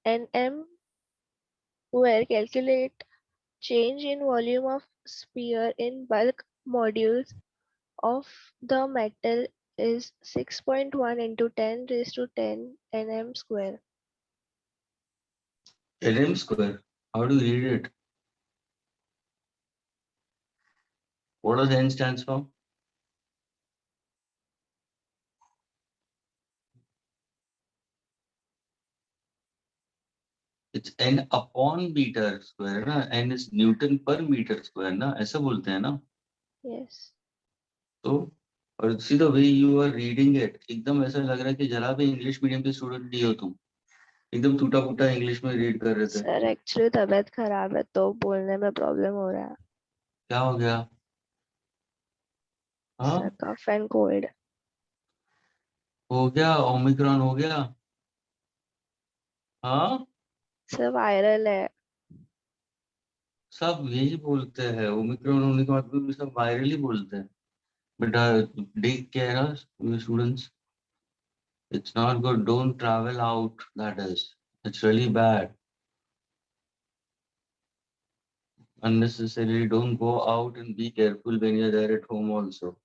nm where calculate change in volume of sphere in bulk modules of the metal is 6.1 into 10 raised to 10 nm square. Nm square. How do you read it? What does N stands for? It's N upon meter square ना. N is Newton per meter square ना. ऐसा बोलते हैं ना. Yes. तो और see the way you are reading it, एकदम ऐसा लग रहा है कि जरा भी इंग्लिश मीडियम के स्टूडेंट नहीं हो तुम. एकदम टूटा फूटा इंग्लिश में रीड कर रहे थे. सर एक्चुअली तबीयत खराब है तो बोलने में प्रॉब्लम हो रहा है. क्या हो गया? सर हाँ, कफ एंड कोल्ड. हो गया. ओमिक्रॉन हो गया. हाँ, सर वायरल है. सब यही बोलते हैं. ओमिक्रॉन होने के बाद भी सब वायरल ही बोलते हैं. बेटा, take care students. It's not good. Don't travel out. That is. It's really bad. Unnecessarily, don't go out and be careful when you're there at home also.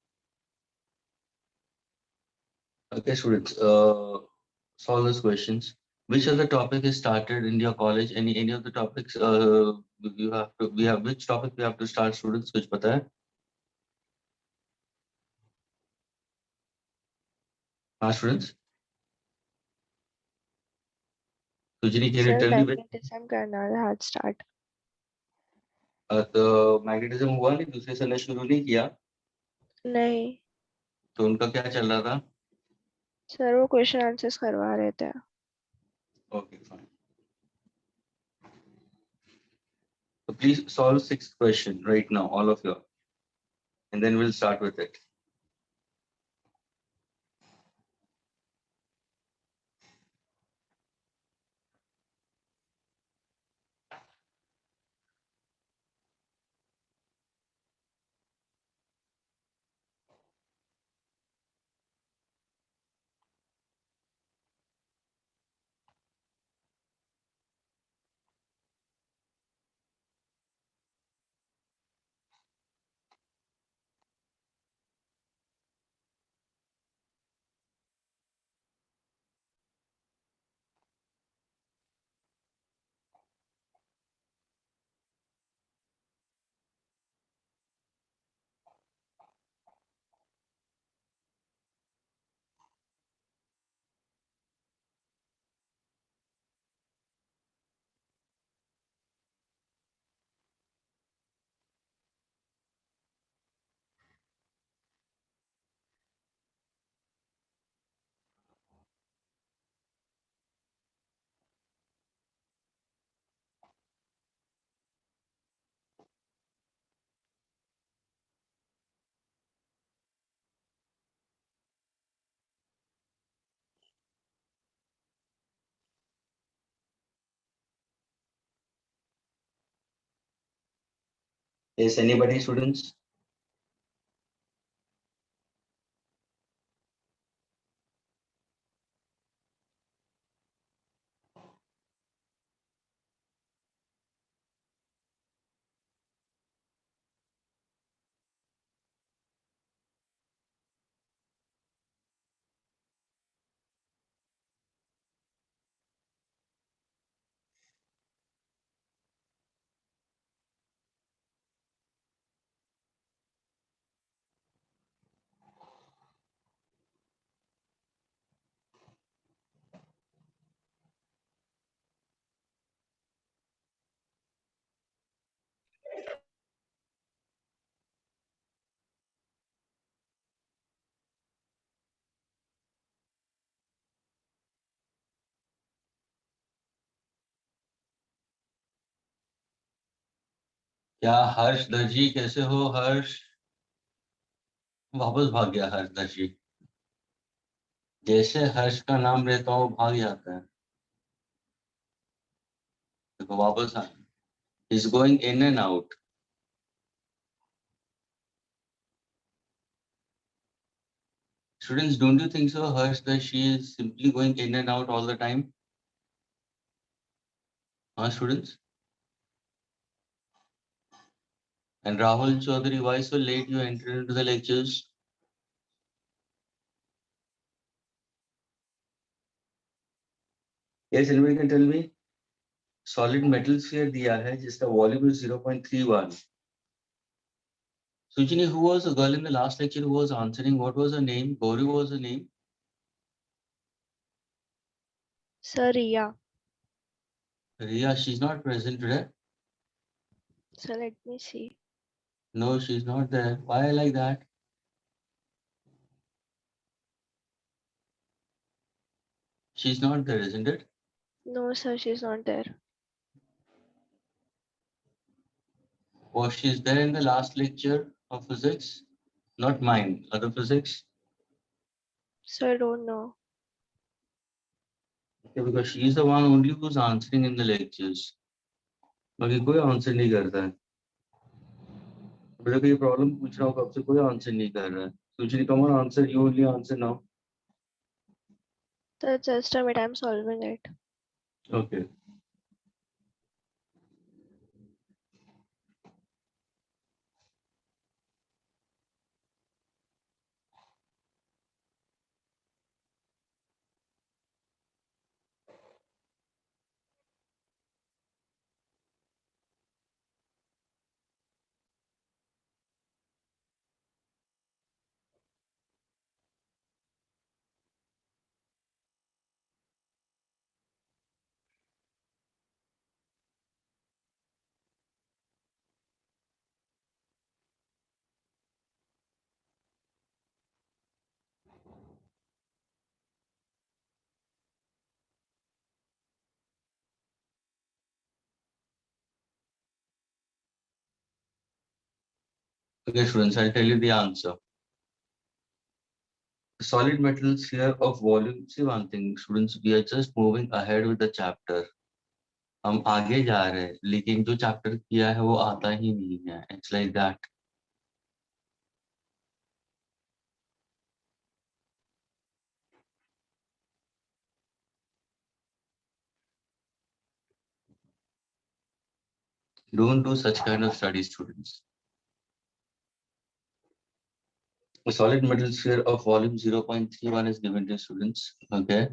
Okay, students. Solve those questions. Which other topic is started in your college? Any of the topics? You have to. We have which topic we have to start, students? Which पता है? हाँ, students. Sujini, can you sir tell me which? Magnetism करना है hard start. तो magnetism हुआ नहीं, दूसरे से शुरू नहीं किया. नहीं तो उनका क्या चल रहा था? सर वो क्वेश्चन आंसर्स करवा रहे थे. Okay, fine. So please solve sixth question right now, all of you, and then we'll start with it. Is anybody, students? क्या हर्ष दर्जी, कैसे हो हर्ष? वापस भाग गया हर्ष दर्जी. जैसे हर्ष का नाम लेता हूँ भाग जाता है. देखो वापस आ. He's going in and out. Students, don't you think so, Harsh, that she is simply going in and out all the time? students? And Rahul Chaudhary, why so late you entered into the lectures? Yes, anybody can tell me? Solid metal sphere दिया है जिसका volume is 0.31. Sujini, who was the girl in the last lecture who was answering? What was her name? Gauri was her name? Sir, Riya. Riya, she's not present today. So let me see. No, she's not there. Why like that? She's not there, isn't it? No, sir, she's not there. Was she's there in the last lecture of physics? Not mine, other physics. Sir, don't know. Okay, because she's the one only who's answering in the lectures. बाकी कोई answer नहीं करता है. मेरे को ये problem पूछ रहा हूँ कब से कोई आंसर नहीं कर रहा है. Suchini, come on, answer. You only answer now. Sir, just a minute, I'm solving it. Okay. Okay, students, I'll tell you the answer. Solid metal sphere of volume. See one thing, students, we are just moving ahead with the chapter. हम आगे जा रहे हैं, लेकिन जो chapter किया है वो आता ही नहीं है. It's like that. Don't do such kind of studies, students. A solid metal sphere of volume 0.31 is given to students. Okay.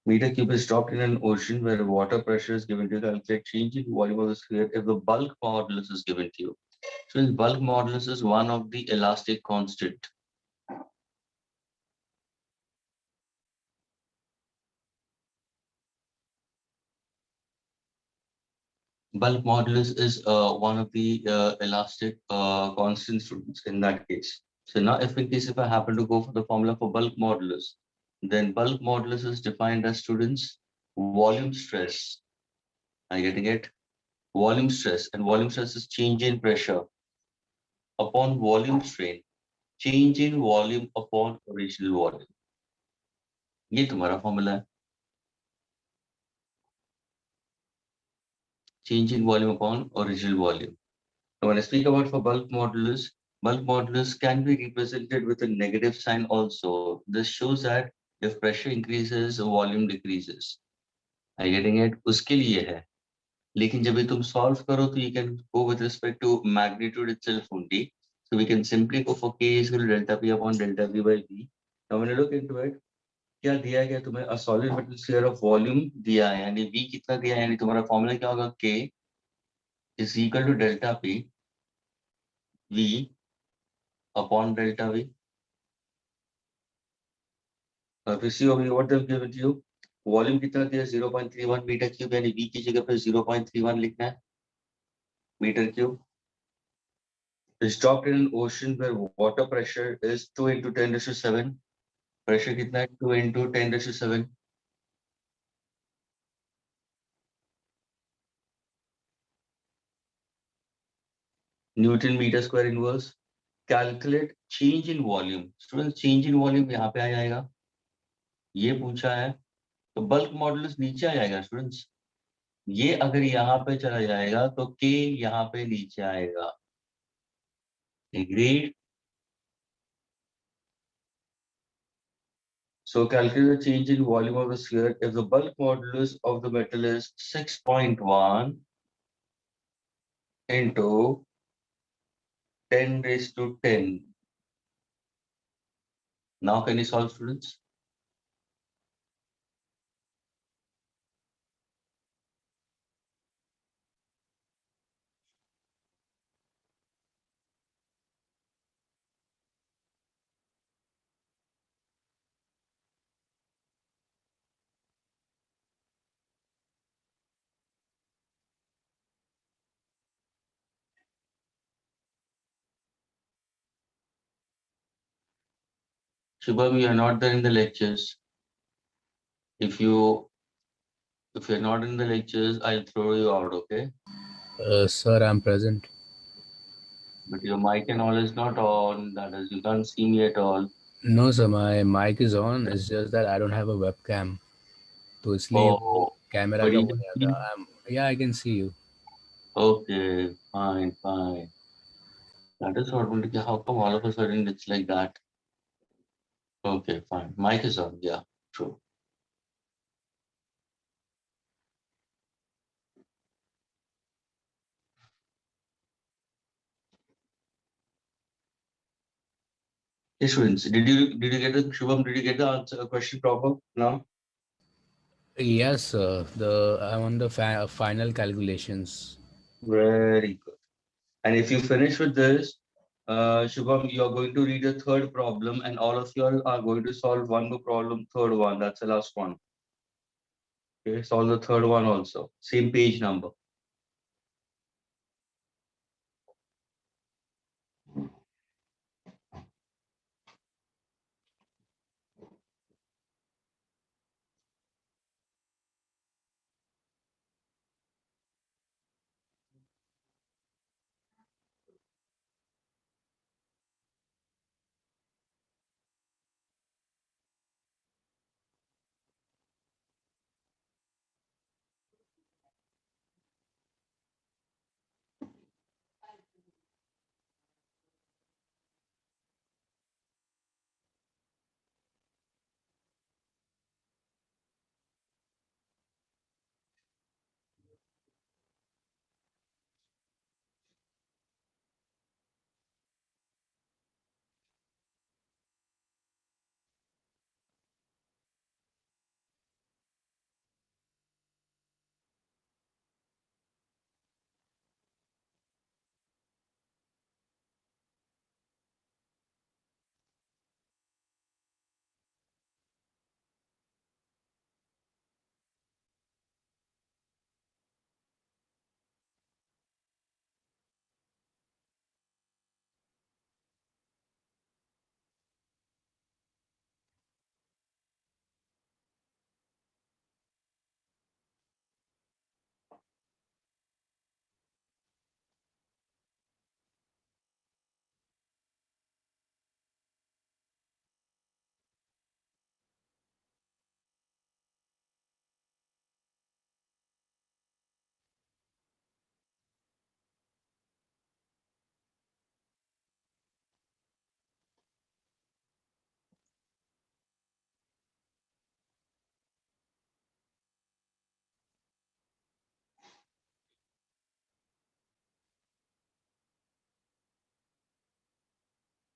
Meter cube is dropped in an ocean where water pressure is given to you. Calculate change in volume of the sphere if the bulk modulus is given to you. So the bulk modulus is one of the elastic constant. Bulk modulus is one of the elastic constant, students, in that case. So now if I happen to go for the formula for bulk modulus, then bulk modulus is defined as, students, volume stress. Are you getting it? Volume stress, and volume stress is change in pressure upon volume strain, change in volume upon original volume. ये तुम्हारा formula है. Change in volume upon original volume. Now, when I speak about for bulk modulus can be represented with a negative sign also. This shows that if pressure increases, volume decreases. Are you getting it? उसके लिए है. लेकिन जब ये तुम solve करो तो you can go with respect to magnitude itself only. So we can simply go for K is equal to delta P upon delta V by V. Now when you look into it, क्या दिया गया तुम्हें? A solid metal sphere of volume दिया है, यानी V कितना दिया है, यानी तुम्हारा फॉर्मूला क्या होगा? K is equal to delta P V upon delta V. If you see over here what they've given to you, volume कितना दिया? 0.31 मीटर क्यूब, यानी V की जगह पे 0.31 लिखना है metre cube. Is dropped in an ocean where water pressure is 2 into 10 raised to 7. Pressure कितना है? 2 into 10 raised to 7. Newton meter square inverse. Calculate change in volume. Students, change in volume यहाँ पे आ जाएगा. ये पूछा है तो बल्क मॉडुलस नीचे आ जाएगा. स्टूडेंट्स, ये अगर यहाँ पे चला जाएगा तो K यहाँ पे नीचे आएगा. Agreed? So calculate the change in volume of the sphere if the bulk modulus of the metal is 6.1 into 10 raised to 10. Now can you solve, students? Shubham, you are not there in the lectures. If you if you're not in the lectures, I'll throw you out, okay? Sir, I'm present. But your mic and all is not on. That is, you can't see me at all. No, sir, my mic is on. It's just that I don't have a webcam. तो इसलिए वो Oh, camera but का you हो can जाता see. yeah, I can see you. Okay, fine, fine. That is what wanted to. How come all of a sudden it's like that? Okay, fine. Mic is on. Yeah, true. Hey, students, did you get the Shubham? Did you get the answer question proper now? Yes, sir. The I'm on the final calculations. Very good. And if you finish with this, Shubham, you are going to read the third problem, and all of you all are going to solve one more problem, third one. That's the last one. Okay, solve the third one also. Same page number.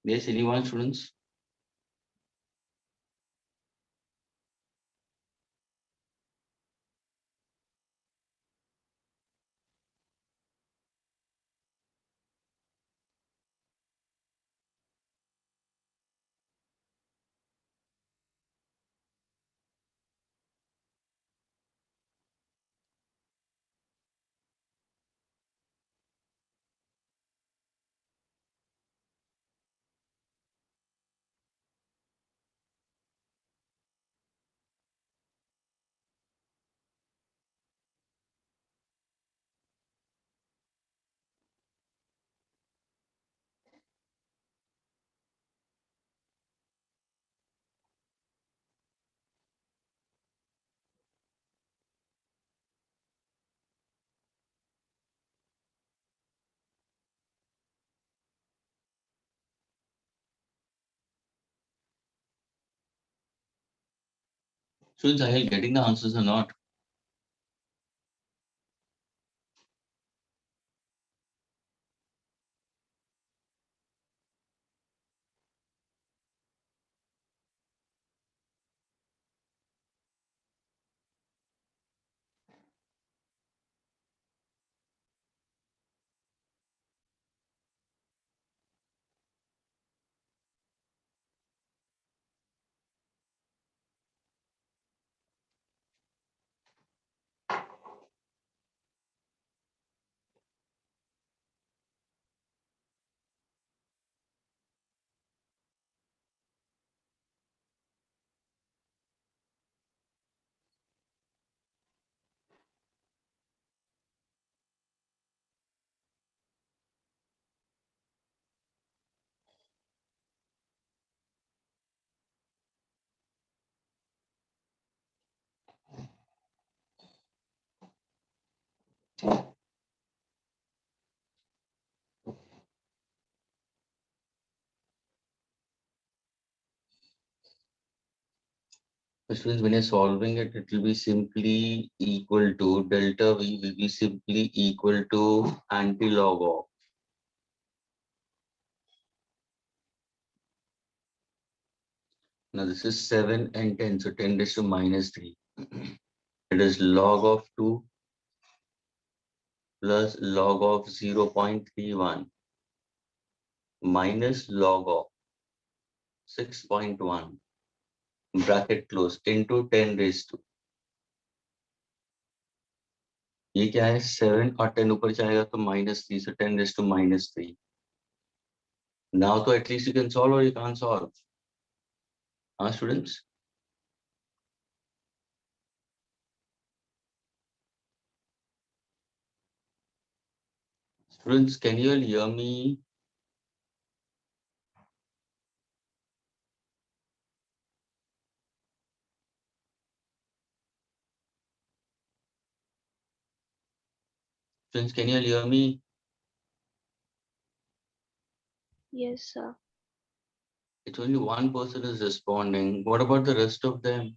Yes, anyone, students? Students, are you getting the answers or not? Students, when you're solving it, it will be simply equal to delta V will be simply equal to anti-log of. Now this is 7 and 10, so 10 raised to minus 3. It is log of 2 plus log of 0.31 minus log of 6.1 bracket close into 10 raised to. ये क्या है 7 और 10 ऊपर जाएगा तो -3, so 10 raised to -3. Now तो at least you can solve or you can't solve. Students? Students, can you all hear me? Students, can you all hear me? Yes, sir. It's only one person is responding. What about the rest of them?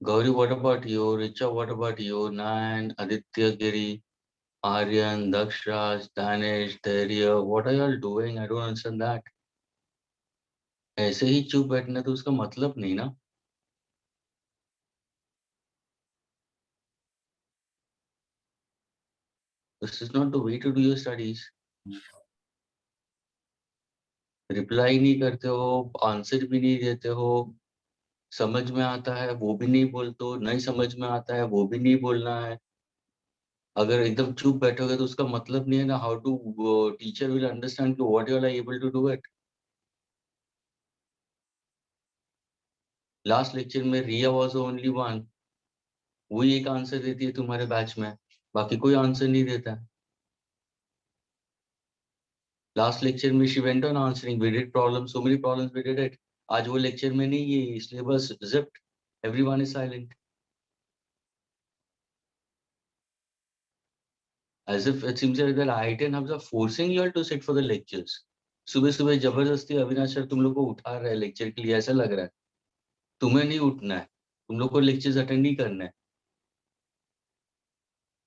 Gauri, what about you? Richa, what about you? Nayan, Aditya Giri, Aryan, Dakshraj, Danish, Dhairya, what are you all doing? I don't understand that. ऐसे ही चुप बैठना तो उसका मतलब नहीं ना. This is not the way to do your studies. Reply नहीं करते हो, आंसर भी नहीं देते हो, समझ में आता है वो भी नहीं बोलते हो, नहीं समझ में आता है वो भी नहीं बोलना है. अगर एकदम चुप बैठोगे तो उसका मतलब नहीं है ना. How to teacher will understand कि what you are able to do it. Last lecture में रिया वाज ओनली वन. वही एक आंसर देती है तुम्हारे बैच में, बाकी कोई आंसर नहीं देता. लास्ट लेक्चर में she went on answering, we did problem, so many problems we did it. आज वो लेक्चर में नहीं है, इसलिए बस zipped, everyone is silent. As if it seems like that IIT and hubs are forcing you all to sit for the lectures. सुबह सुबह जबरदस्ती अविनाश सर तुम लोग को उठा रहे हैं लेक्चर के लिए, ऐसा लग रहा है. तुम्हें नहीं उठना है, तुम लोग को लेक्चर्स अटेंड नहीं करना है.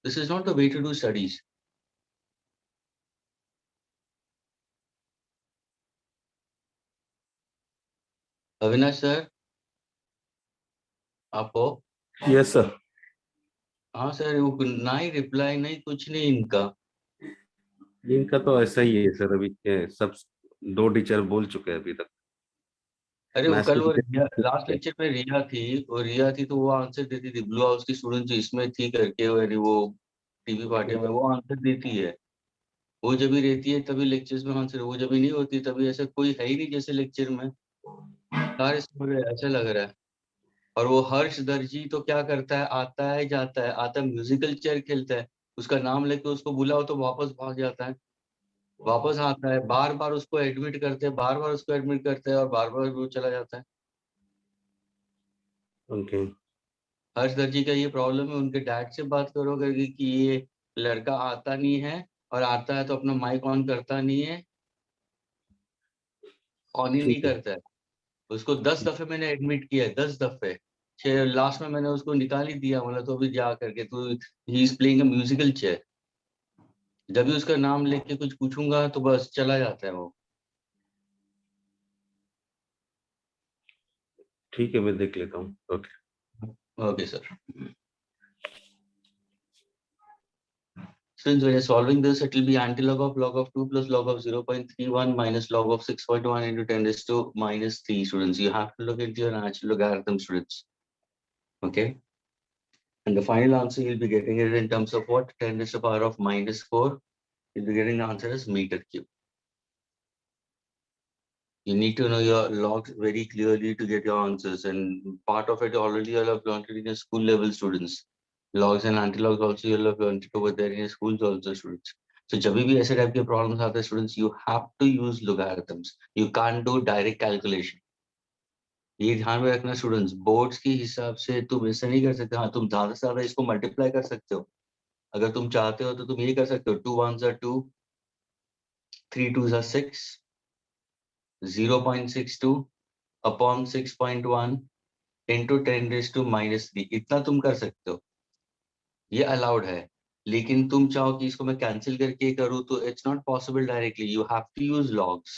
This is not the way to do studies. Avinash sir, आप हो? Yes sir. हाँ सर, वो ना ही रिप्लाई नहीं कुछ नहीं इनका. इनका तो ऐसा ही है सर. अभी सब 2 टीचर बोल चुके हैं अभी तक. अरे वो मैथ्स कल वो के लास्ट लेक्चर में रिया थी, और रिया थी तो वो आंसर देती थी. ब्लू हाउस की स्टूडेंट जो इसमें थी करके, वो टीवी पार्टी में वो आंसर देती है. वो जब भी रहती है तभी लेक्चर्स में आंसर, वो जब भी नहीं होती तभी ऐसा कोई है ही नहीं जैसे लेक्चर में सारे ऐसा लग रहा है. और वो हर्ष दर्जी तो क्या करता है, आता है जाता है, आता है म्यूजिकल चेयर खेलता है, उसका नाम लेके उसको बुलाओ तो वापस भाग जाता है, वापस आता है, बार बार उसको एडमिट करते हैं, बार बार उसको एडमिट करते हैं और बार बार वो चला जाता है. ओके. हर्ष दर्जी का ये प्रॉब्लम है. उनके डैड से बात करो करके कि ये लड़का आता नहीं है, और आता है तो अपना माइक ऑन करता नहीं है, ऑन ही नहीं ठीक है. करता है. उसको 10 दफे मैंने एडमिट किया है, 10 दफे. लास्ट में मैंने उसको निकाल ही दिया, मतलब तो अभी जा करके तो he is playing a musical chair. जब भी उसका नाम लेके कुछ पूछूंगा तो बस चला जाता है वो। ठीक है, मैं देख लेता हूँ। Okay. Okay sir. Since when you're solving this, it will be antilog of 2 plus log of 0.31 minus log of 6.1 into 10 raised to minus 3. Students, you have to look into your natural logarithm, students. Okay. And the final answer you'll be getting it in terms of what? 10 raised to the power of minus 4. You'll be getting the answer as meter cube. You need to know your logs very clearly to get your answers, and part of it already you'll have learned it in your school level, students. Logs and antilogs also you'll have learned it over there in your schools also, students. So जब भी ऐसे type के problems आते हैं students, you have to use logarithms. You can't do direct calculation. ये ध्यान में रखना स्टूडेंट्स, बोर्ड्स के हिसाब से तुम ऐसा नहीं कर सकते। हाँ, तुम ज्यादा से ज्यादा इसको मल्टीप्लाई कर सकते हो, अगर तुम चाहते हो तो तुम ये कर सकते हो, 2 1s are 2, 3 2s are 6, 0.62 upon 6.1 into 10 raise to minus 3, इतना तुम कर सकते हो, ये अलाउड है। लेकिन तुम चाहो कि इसको मैं कैंसिल करके करूँ तो it's not possible directly, you have to use logs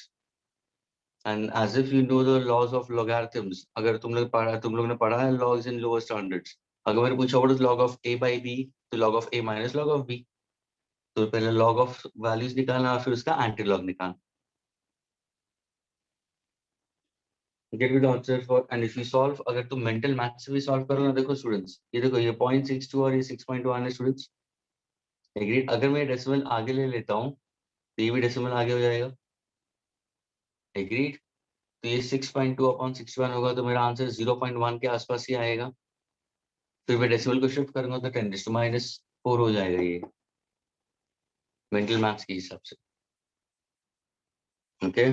and as if you know the laws of logarithms. अगर तुम लोग ने पढ़ा है लॉग्स इन लोअर स्टैंडर्ड्स, अगर मैंने पूछा what is log of a by b, तो log of a minus log of b, तो पहले लॉग ऑफ वैल्यूज निकालना फिर उसका एंटी लॉग निकालना। Get with the answer for, and if you solve, अगर तुम मेंटल मैथ से भी सॉल्व करो ना, देखो स्टूडेंट्स, ये देखो ये 0.62 और ये 6.1 है स्टूडेंट्स, एग्रीड। अगर मैं डेसिमल आगे ले लेता हूँ तो ये भी डेसिमल आगे हो जाएगा, एग्रीड। तो ये 6.2 अपॉन 61 होगा, तो मेरा आंसर 0.1 के आसपास ही आएगा। फिर मैं डेसिमल को शिफ्ट करूंगा तो 10 टू माइनस 4 हो जाएगा ये मेंटल मैथ्स के हिसाब से। ओके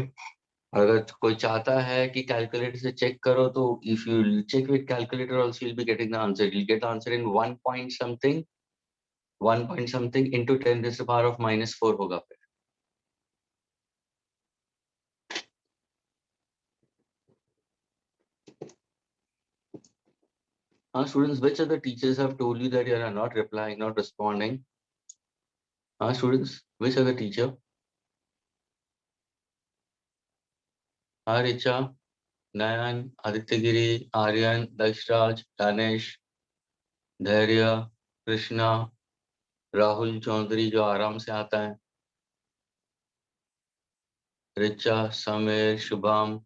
अगर कोई चाहता है कि कैलकुलेटर से चेक करो तो if you check with calculator also you'll be getting the answer, you'll get the answer in 1 point something, 1 point something into 10 to the power of minus 4 होगा फिर। Students, which other teachers have told you that you are not replying, not responding? Students, which other teacher? Richa, Nayan, Adityagiri, Aryan, Dakshraj, Danesh, धैर्य, कृष्णा, राहुल चौधरी जो आराम से आता है, रिचा, समीर, शुभम,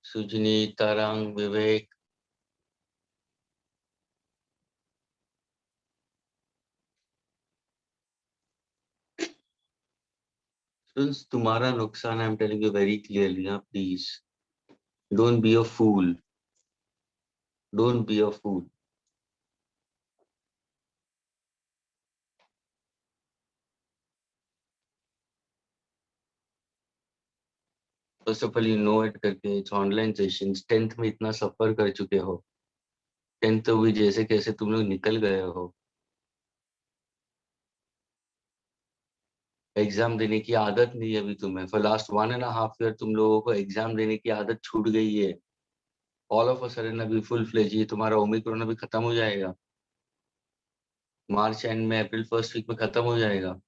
सुजनी, तरंग, विवेक। Students, तुम्हारा नुकसान, I am telling you very clearly, please don't be a fool, don't be a fool. First of all you know it करके इट्स ऑनलाइन सेशंस, 10th में इतना सफर कर चुके हो, 10th तो भी जैसे कैसे तुम लोग निकल गए हो। एग्जाम देने की आदत नहीं है अभी तुम्हें, फॉर लास्ट 1.5 ईयर तुम लोगों को एग्जाम देने की आदत छूट गई है। ऑल ऑफ अ सडन अभी फुल फ्लेज ये तुम्हारा ओमिक्रॉन अभी खत्म हो जाएगा, मार्च एंड में, अप्रैल फर्स्ट वीक में खत्म हो जाएगा।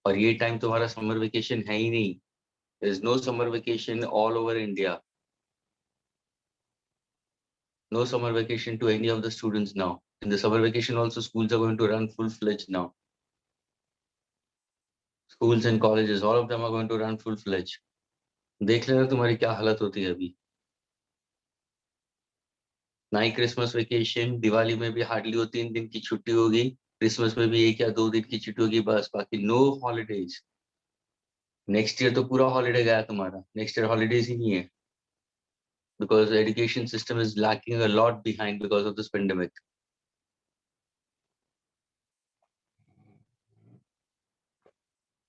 और ये टाइम तुम्हारा समर वेकेशन है ही नहीं, there is no summer vacation all over India, no summer vacation to any of the students now. In the summer vacation also schools are going to run full fledged now, schools and colleges all of them are going to run full fledged. देख लेना तुम्हारी क्या हालत होती है अभी। ना ही Christmas vacation, Diwali में भी हार्डली वो 3 दिन की छुट्टी होगी, क्रिसमस में भी 1 या 2 दिन की छुट्टी होगी बस, बाकी नो हॉलीडेज। नेक्स्ट ईयर तो पूरा हॉलीडे गया तुम्हारा, नेक्स्ट ईयर हॉलीडेज ही नहीं है, because the education system is lacking a lot behind because of this pandemic.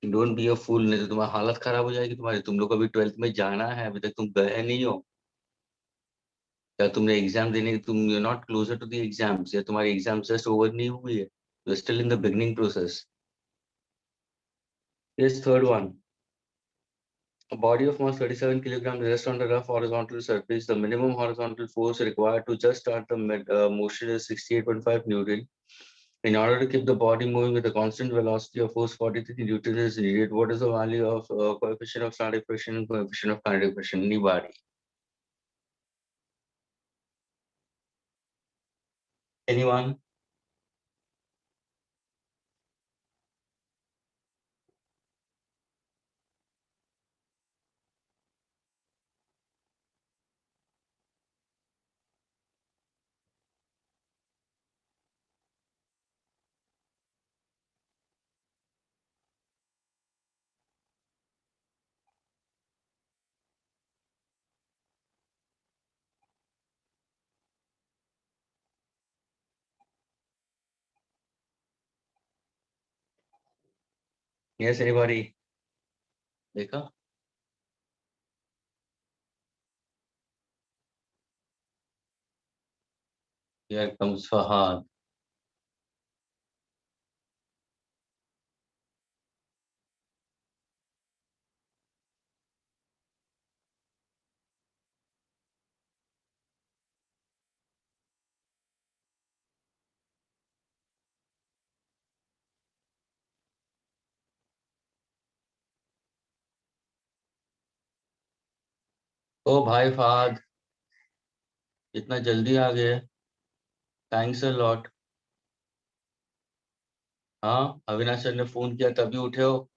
Don't be a fool, नहीं तो तुम्हारी हालत खराब हो जाएगी तुम्हारी। तुम लोग को अभी 12th में जाना है, अभी तक तुम गए नहीं हो, या तुमने एग्जाम देने, तुम you not closer to the exams, या तुम्हारी एग्जाम जस्ट ओवर नहीं हुई है, you still in the beginning process. Yes, third one, A body of mass 37 kilograms rests on the rough horizontal surface. The minimum horizontal force required to just start the motion is 68.5 Newton. In order to keep the body moving with a constant velocity of force, 43 Newton is needed. What is the value of coefficient of static friction and coefficient of kinetic friction? Anybody? Anyone? Yes, anybody? देखा? Here comes Fahad. ओ भाई फहद, इतना जल्दी आ गए, thanks a lot. हाँ, Avinash sir ने phone किया तभी उठे हो?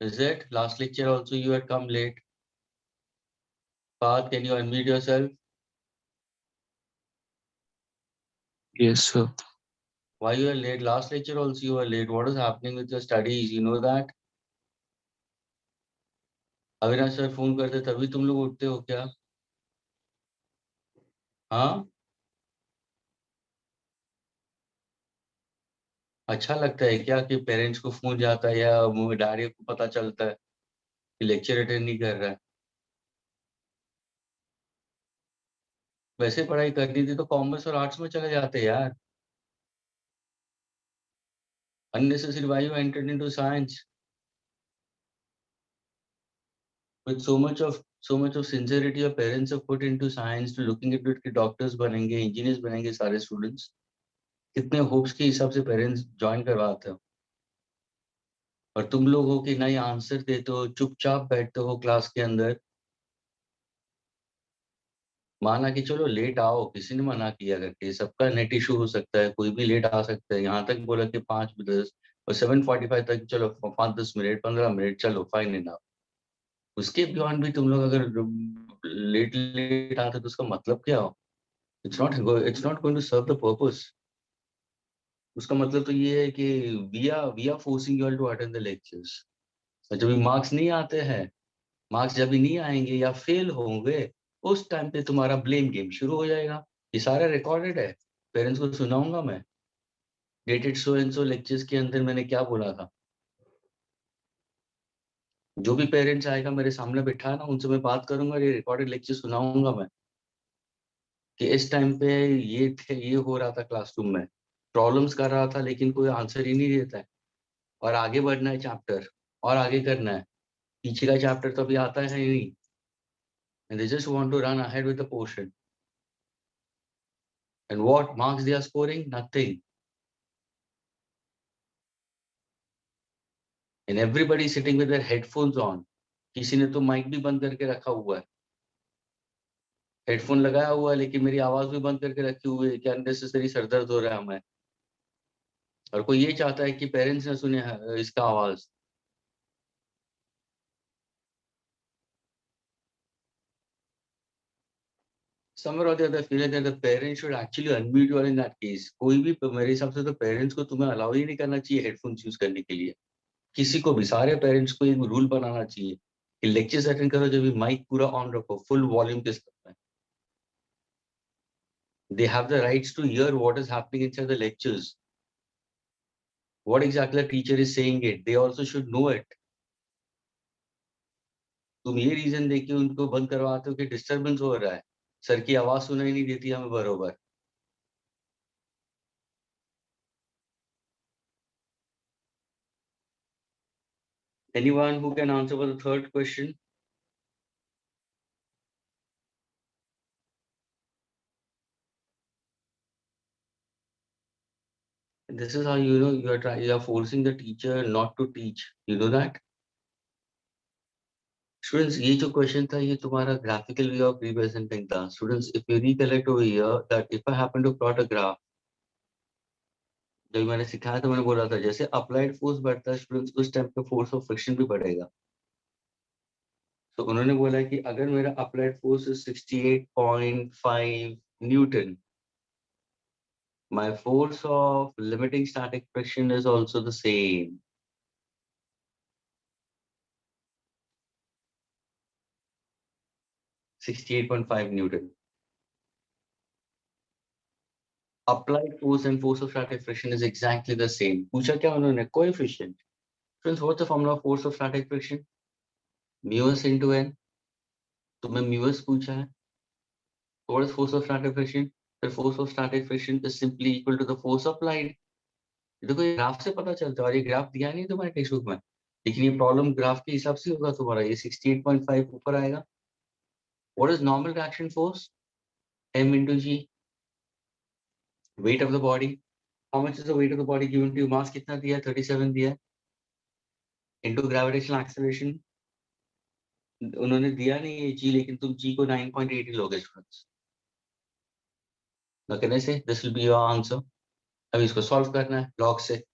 Is it? Last lecture also you had come late. Fahad, can you unmute yourself? Yes, sir. Why you are late? Last lecture also you were late. What is happening with your studies? You know that? Avinash sir phone करते तभी तुम लोग उठते हो क्या? हाँ, अच्छा लगता है क्या कि पेरेंट्स को फोन जाता है या डायरी को पता चलता है कि लेक्चर अटेंड नहीं कर रहा है? वैसे पढ़ाई करनी थी तो कॉमर्स और आर्ट्स में चले जाते यार। Unnecessary, why you entered into science with so much of sincerity? Your parents have put into science to looking into it कि डॉक्टर्स बनेंगे, इंजीनियर्स बनेंगे सारे स्टूडेंट्स। कितने होप्स के हिसाब से पेरेंट्स ज्वाइन करवाते हो, और तुम लोग हो कि नहीं आंसर देते हो, चुपचाप बैठते हो क्लास के अंदर। माना कि चलो लेट आओ, किसी ने मना किया करके, सबका नेट इशू हो सकता है, कोई भी लेट आ सकता है। यहाँ तक बोला कि 5 10 और 7:45 तक चलो 5 10 मिनट 15 मिनट चलो फाइन इनफ। उसके बियॉन्ड भी तुम लोग अगर लेट लेट आते तो उसका मतलब क्या हो? It's not going to serve the purpose. उसका मतलब तो ये है कि we are forcing you all to attend the lectures. और जब मार्क्स नहीं आते हैं, मार्क्स जब भी नहीं आएंगे या फेल होंगे, उस टाइम पे तुम्हारा ब्लेम गेम शुरू हो जाएगा। ये सारा रिकॉर्डेड है, पेरेंट्स को सुनाऊंगा मैं। Dated so and so lectures के अंदर मैंने क्या बोला था। जो भी पेरेंट्स आएगा मेरे सामने बैठा ना, उनसे मैं बात करूंगा, ये रिकॉर्डेड लेक्चर सुनाऊंगा मैं कि इस टाइम पे ये हो रहा था क्लासरूम में, प्रॉब्लम्स कर रहा था लेकिन कोई आंसर ही नहीं देता है, और आगे बढ़ना है चैप्टर और आगे करना है। पीछे का चैप्टर तो अभी आता है ही नहीं, and they just want to run ahead with the portion. And what marks they are scoring? Nothing. And everybody sitting with their headphones on. किसी ने तो माइक भी बंद करके रखा हुआ है, हेडफोन लगाया हुआ है लेकिन मेरी आवाज भी बंद करके रखी हुई है कि अननेसेसरी सरदर्द हो रहा है हमें। और कोई ये चाहता है कि पेरेंट्स ने सुने इसका आवाज। Somewhere or the other, I feel that the parents should actually unmute you all in that case. कोई भी मेरे हिसाब से तो पेरेंट्स को तुम्हें अलाउ ही नहीं करना चाहिए हेडफोन्स यूज करने के लिए। किसी को भी, सारे पेरेंट्स को एक रूल बनाना चाहिए कि लेक्चर्स अटेंड करो जब भी माइक पूरा ऑन रखो, फुल वॉल्यूम के साथ में। They have the rights to hear what is happening inside the lectures. What exactly the teacher is saying it. They also should know it. तुम ये रीजन देके उनको बंद करवाते हो कि डिस्टरबेंस हो रहा है, सर की आवाज सुनाई नहीं देती हमें बरोबर। Anyone who can answer for the third question? This is how you know you are forcing the teacher not to teach. You know that? Students, ये जो question था ये तुम्हारा graphical way of representing था. Students, if you recollect over here that if I happen to plot a graph, जब मैंने सिखाया था मैंने बोला था जैसे applied force बढ़ता है students उस टाइम पे force of friction भी बढ़ेगा. तो उन्होंने बोला कि अगर मेरा applied force is 68.5 Newton, my force of limiting static friction is also the same. 68.5 Newton. Applied force and force of static friction is exactly the same. पूछा क्या उन्होंने? Coefficient. Friends, what's the formula of force of static friction? Mu(s) into n. तुम्हें mu(s) पूछा है. What is force of static friction? The force of static friction is simply equal to the force applied. देखो ये graph से पता चलता है और ये ग्राफ दिया नहीं तुम्हारे टेक्स्ट बुक में, लेकिन ये प्रॉब्लम ग्राफ के हिसाब से होगा तुम्हारा. ये 68.5 ऊपर आएगा. What is normal reaction force? M into G. Weight of the body. How much is the weight of the body given to you? Mass कितना दिया है? 37 दिया है. Into gravitational acceleration. उन्होंने दिया नहीं है G, लेकिन तुम G को 9.8 ही लोगे स्टूडेंट्स. ना कहने से this will be your answer. अभी इसको सॉल्व करना है log से.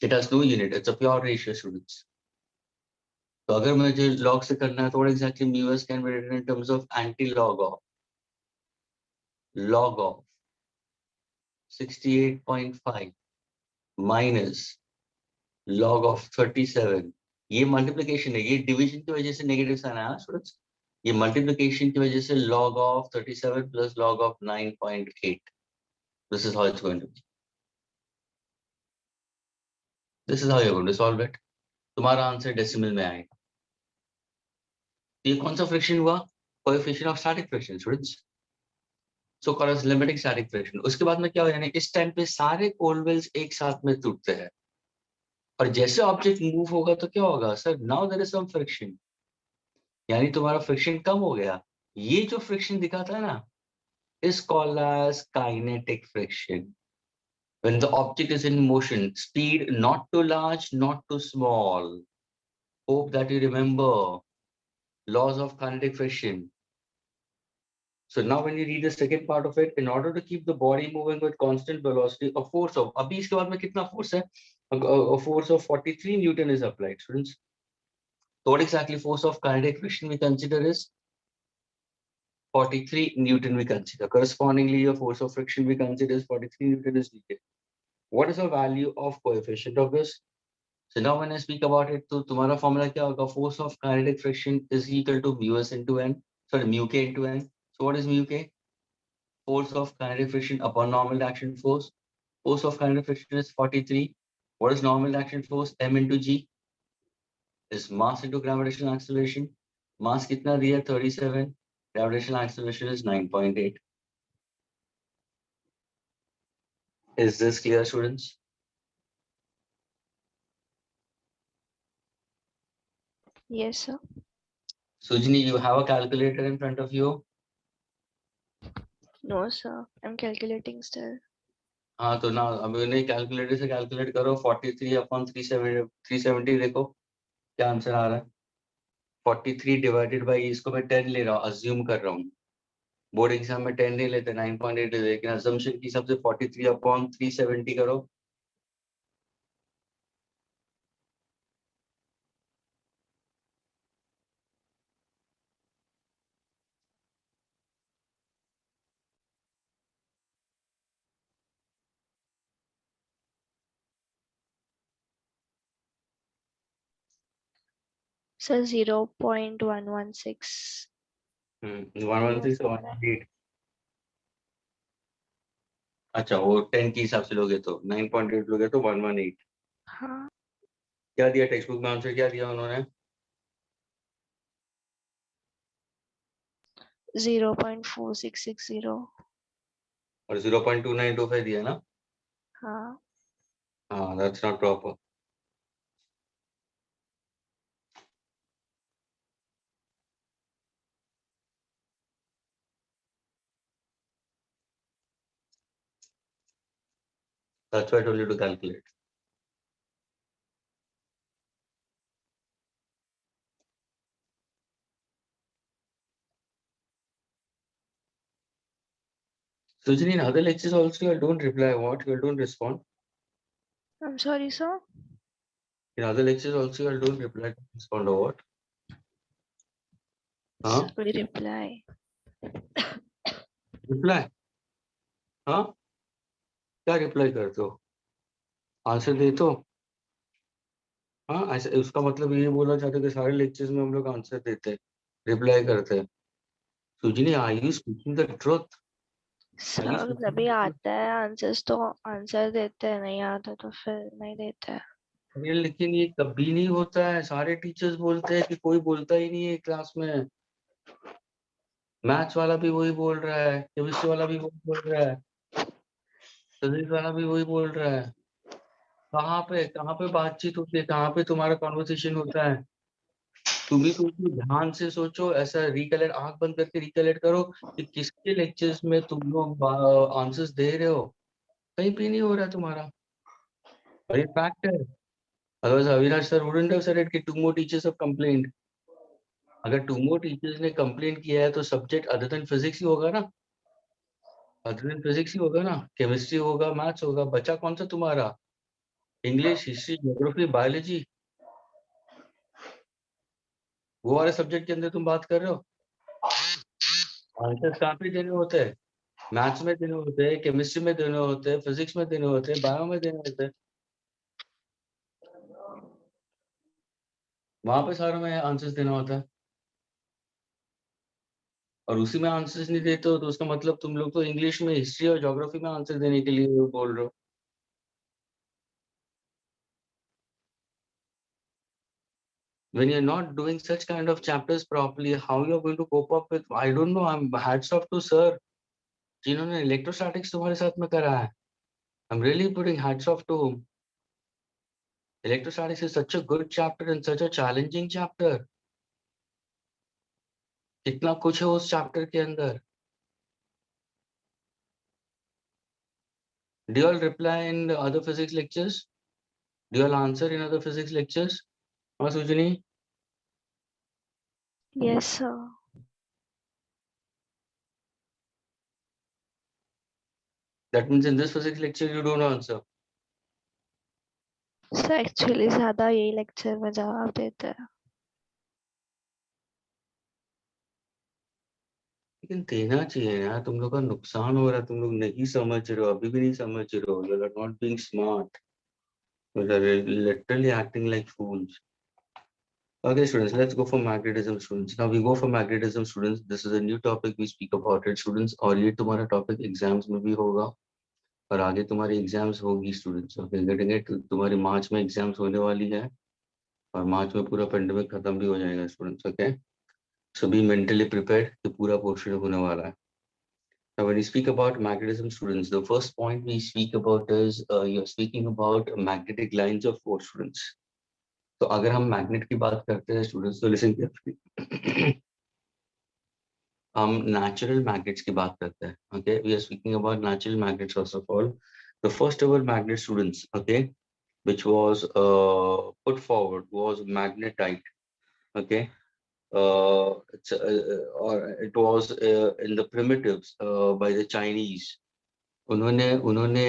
It has no unit. It's a pure ratio students. तो अगर मुझे log से करना है तो what exactly mu(s) can be written in terms of anti-log of log of 68.5 minus log of 37. ये मल्टीप्लिकेशन है, ये डिवीजन की वजह से नेगेटिव साइन आया स्टूडेंट्स. ये मल्टीप्लिकेशन की वजह से log of 37 plus log of 9.8. This is how it's going to be. This is how you're going to solve it. तुम्हारा आंसर डेसिमल में आएगा. ये कौन सा फ्रिक्शन हुआ? Coefficient of static friction students. So called as limiting static friction. उसके बाद में क्या हो, यानी इस टाइम पे सारे कोलवेल्स एक साथ में टूटते हैं और जैसे ऑब्जेक्ट मूव होगा तो क्या होगा sir? Now there is some friction, यानी तुम्हारा फ्रिक्शन कम हो गया. ये जो फ्रिक्शन दिखाता है ना is called as kinetic friction. When the object is in motion, speed not too large, not too small. Hope that you remember laws of kinetic friction. So now when you read the second part of it, in order to keep the body moving with constant velocity, a force of, अभी इसके बाद में कितना force है? A force of 43 Newton is applied, students. So what exactly force of kinetic friction we consider is 43 Newton we consider. Correspondingly, your force of friction we consider is 43 Newton is needed. What is the value of coefficient of this? So now when I speak about it, तो तुम्हारा formula क्या होगा? Force of kinetic friction is equal to mu(s) into n. Sorry, mu k into n. So what is mu k? Force of kinetic friction upon normal action force. Force of kinetic friction is 43. What is normal action force? M into G is mass into gravitational acceleration. Mass कितना दिया? 37. Gravitational acceleration is 9.8. Is this clear, students? Yes, sir. Sujini, you have a calculator in front of you? No, sir. I'm calculating still. हाँ तो ना अब उन्हें calculator से calculate करो. 43 upon 370 देखो क्या आंसर आ रहा है. 43 डिवाइडेड बाई, इसको मैं 10 ले रहा हूँ, अज्यूम कर रहा हूँ. बोर्ड एग्जाम में 10 नहीं लेते, 9.8 लेते, लेकिन अजम्पशन के हिसाब से 43 अपॉन 370 करो. Sir, 0.116. 113 से 118. अच्छा वो 10 के हिसाब से लोगे तो 9.8 लोगे तो 118. हाँ. क्या दिया टेक्स्ट बुक में आंसर? क्या दिया उन्होंने? 0.4660. और 0.2925 दिया ना. हाँ. हाँ, that's not proper. That's why I told you to calculate. Sujini, in other lectures also you don't reply. What? You don't respond. I'm sorry, sir. In other lectures also you don't reply, respond or what? Huh? We reply. Reply? हाँ? क्या reply करते हो? Answer देते हो? हाँ, ऐसा उसका मतलब ये बोलना चाहते हो कि सारे लेक्चर्स में हम लोग आंसर देते हैं, रिप्लाई करते हैं. Sujani, are you speaking the truth? Sir जब आता है आंसर्स तो आंसर देते हैं, नहीं आता तो फिर नहीं देते हैं. अरे लेकिन ये कभी नहीं होता है. सारे टीचर्स बोलते हैं कि कोई बोलता ही नहीं है क्लास में. मैथ्स वाला भी वही बोल रहा है, केमिस्ट्री वाला भी वही बोल रहा है, फिजिक्स वाला भी वही बोल रहा है. कहाँ पे बातचीत होती है? कहाँ पे तुम्हारा कॉन्वर्सेशन होता है? तुम भी सोचो, ध्यान से सोचो, ऐसा रिकलेक्ट, आंख बंद करके रिकलेक्ट करो कि किसके लेक्चर्स में तुम लोग आंसर्स दे रहे हो. कहीं पे नहीं हो रहा है तुम्हारा. और ये फैक्ट है. Otherwise Avinash sir wouldn't have said it कि two more teachers have complaint. अगर टू मोर टीचर्स ने कंप्लेंट किया है तो सब्जेक्ट अदर देन फिजिक्स ही होगा ना. अदर देन फिजिक्स ही होगा ना. केमिस्ट्री होगा, मैथ्स होगा. बचा कौन सा तुम्हारा? English, history, geography, biology. वो वाले सब्जेक्ट के अंदर तुम बात कर रहे हो. आंसर कहाँ पे देने होते हैं? मैथ्स में देने होते हैं, केमिस्ट्री में देने होते हैं, फिजिक्स में देने होते हैं, बायो में देने होते हैं. वहां पे सारों में आंसर्स देना होता है. और उसी में आंसर्स नहीं देते हो तो उसका मतलब तुम लोग तो इंग्लिश में, हिस्ट्री और ज्योग्राफी में आंसर देने के लिए बोल रहे हो. When you're not doing such kind of chapters properly, how you're going to cope up with? I don't know. I'm hats off to sir, जिन्होंने इलेक्ट्रोस्टैटिक्स तुम्हारे साथ में करा है. I'm really putting hats off to him. Electrostatics is such a good chapter and such a challenging chapter. कितना कुछ है उस चैप्टर के अंदर. Do you all reply in the other physics lectures? Do you all answer in other physics lectures? हाँ Sujani. Yes, sir. That means in this physics lecture you don't answer. Sir actually ज्यादा यही lecture में जवाब देते हैं. लेकिन देना चाहिए यार. तुम लोग का नुकसान हो रहा है. तुम लोग नहीं समझ रहे हो, अभी भी नहीं समझ रहे हो. You are not being smart. You are literally acting like fools. Okay, students, let's go for magnetism, students. Now we go for magnetism, students. This is a new topic. We speak about it, students. और ये तुम्हारा topic exams में भी होगा और आगे तुम्हारी exams होगी, स्टूडेंट्स. Okay, getting it. तुम्हारी मार्च में एग्जाम्स होने वाली है और मार्च में पूरा पेंडेमिक खत्म भी हो जाएगा, students. Okay, so be mentally prepared कि पूरा पोर्शन होने वाला है. Now, when we speak about magnetism, students, the first point we speak about is you're speaking about magnetic lines of force, students. तो अगर हम मैग्नेट की बात करते हैं, स्टूडेंट्स, तो लिसन केयरफुली. हम नेचुरल मैग्नेट्स की बात करते हैं. Okay, we are speaking about natural magnets. First of all, the first ever magnet, students, okay, which was put forward was magnetite. Okay, or it was in the primitives by the Chinese. उन्होंने उन्होंने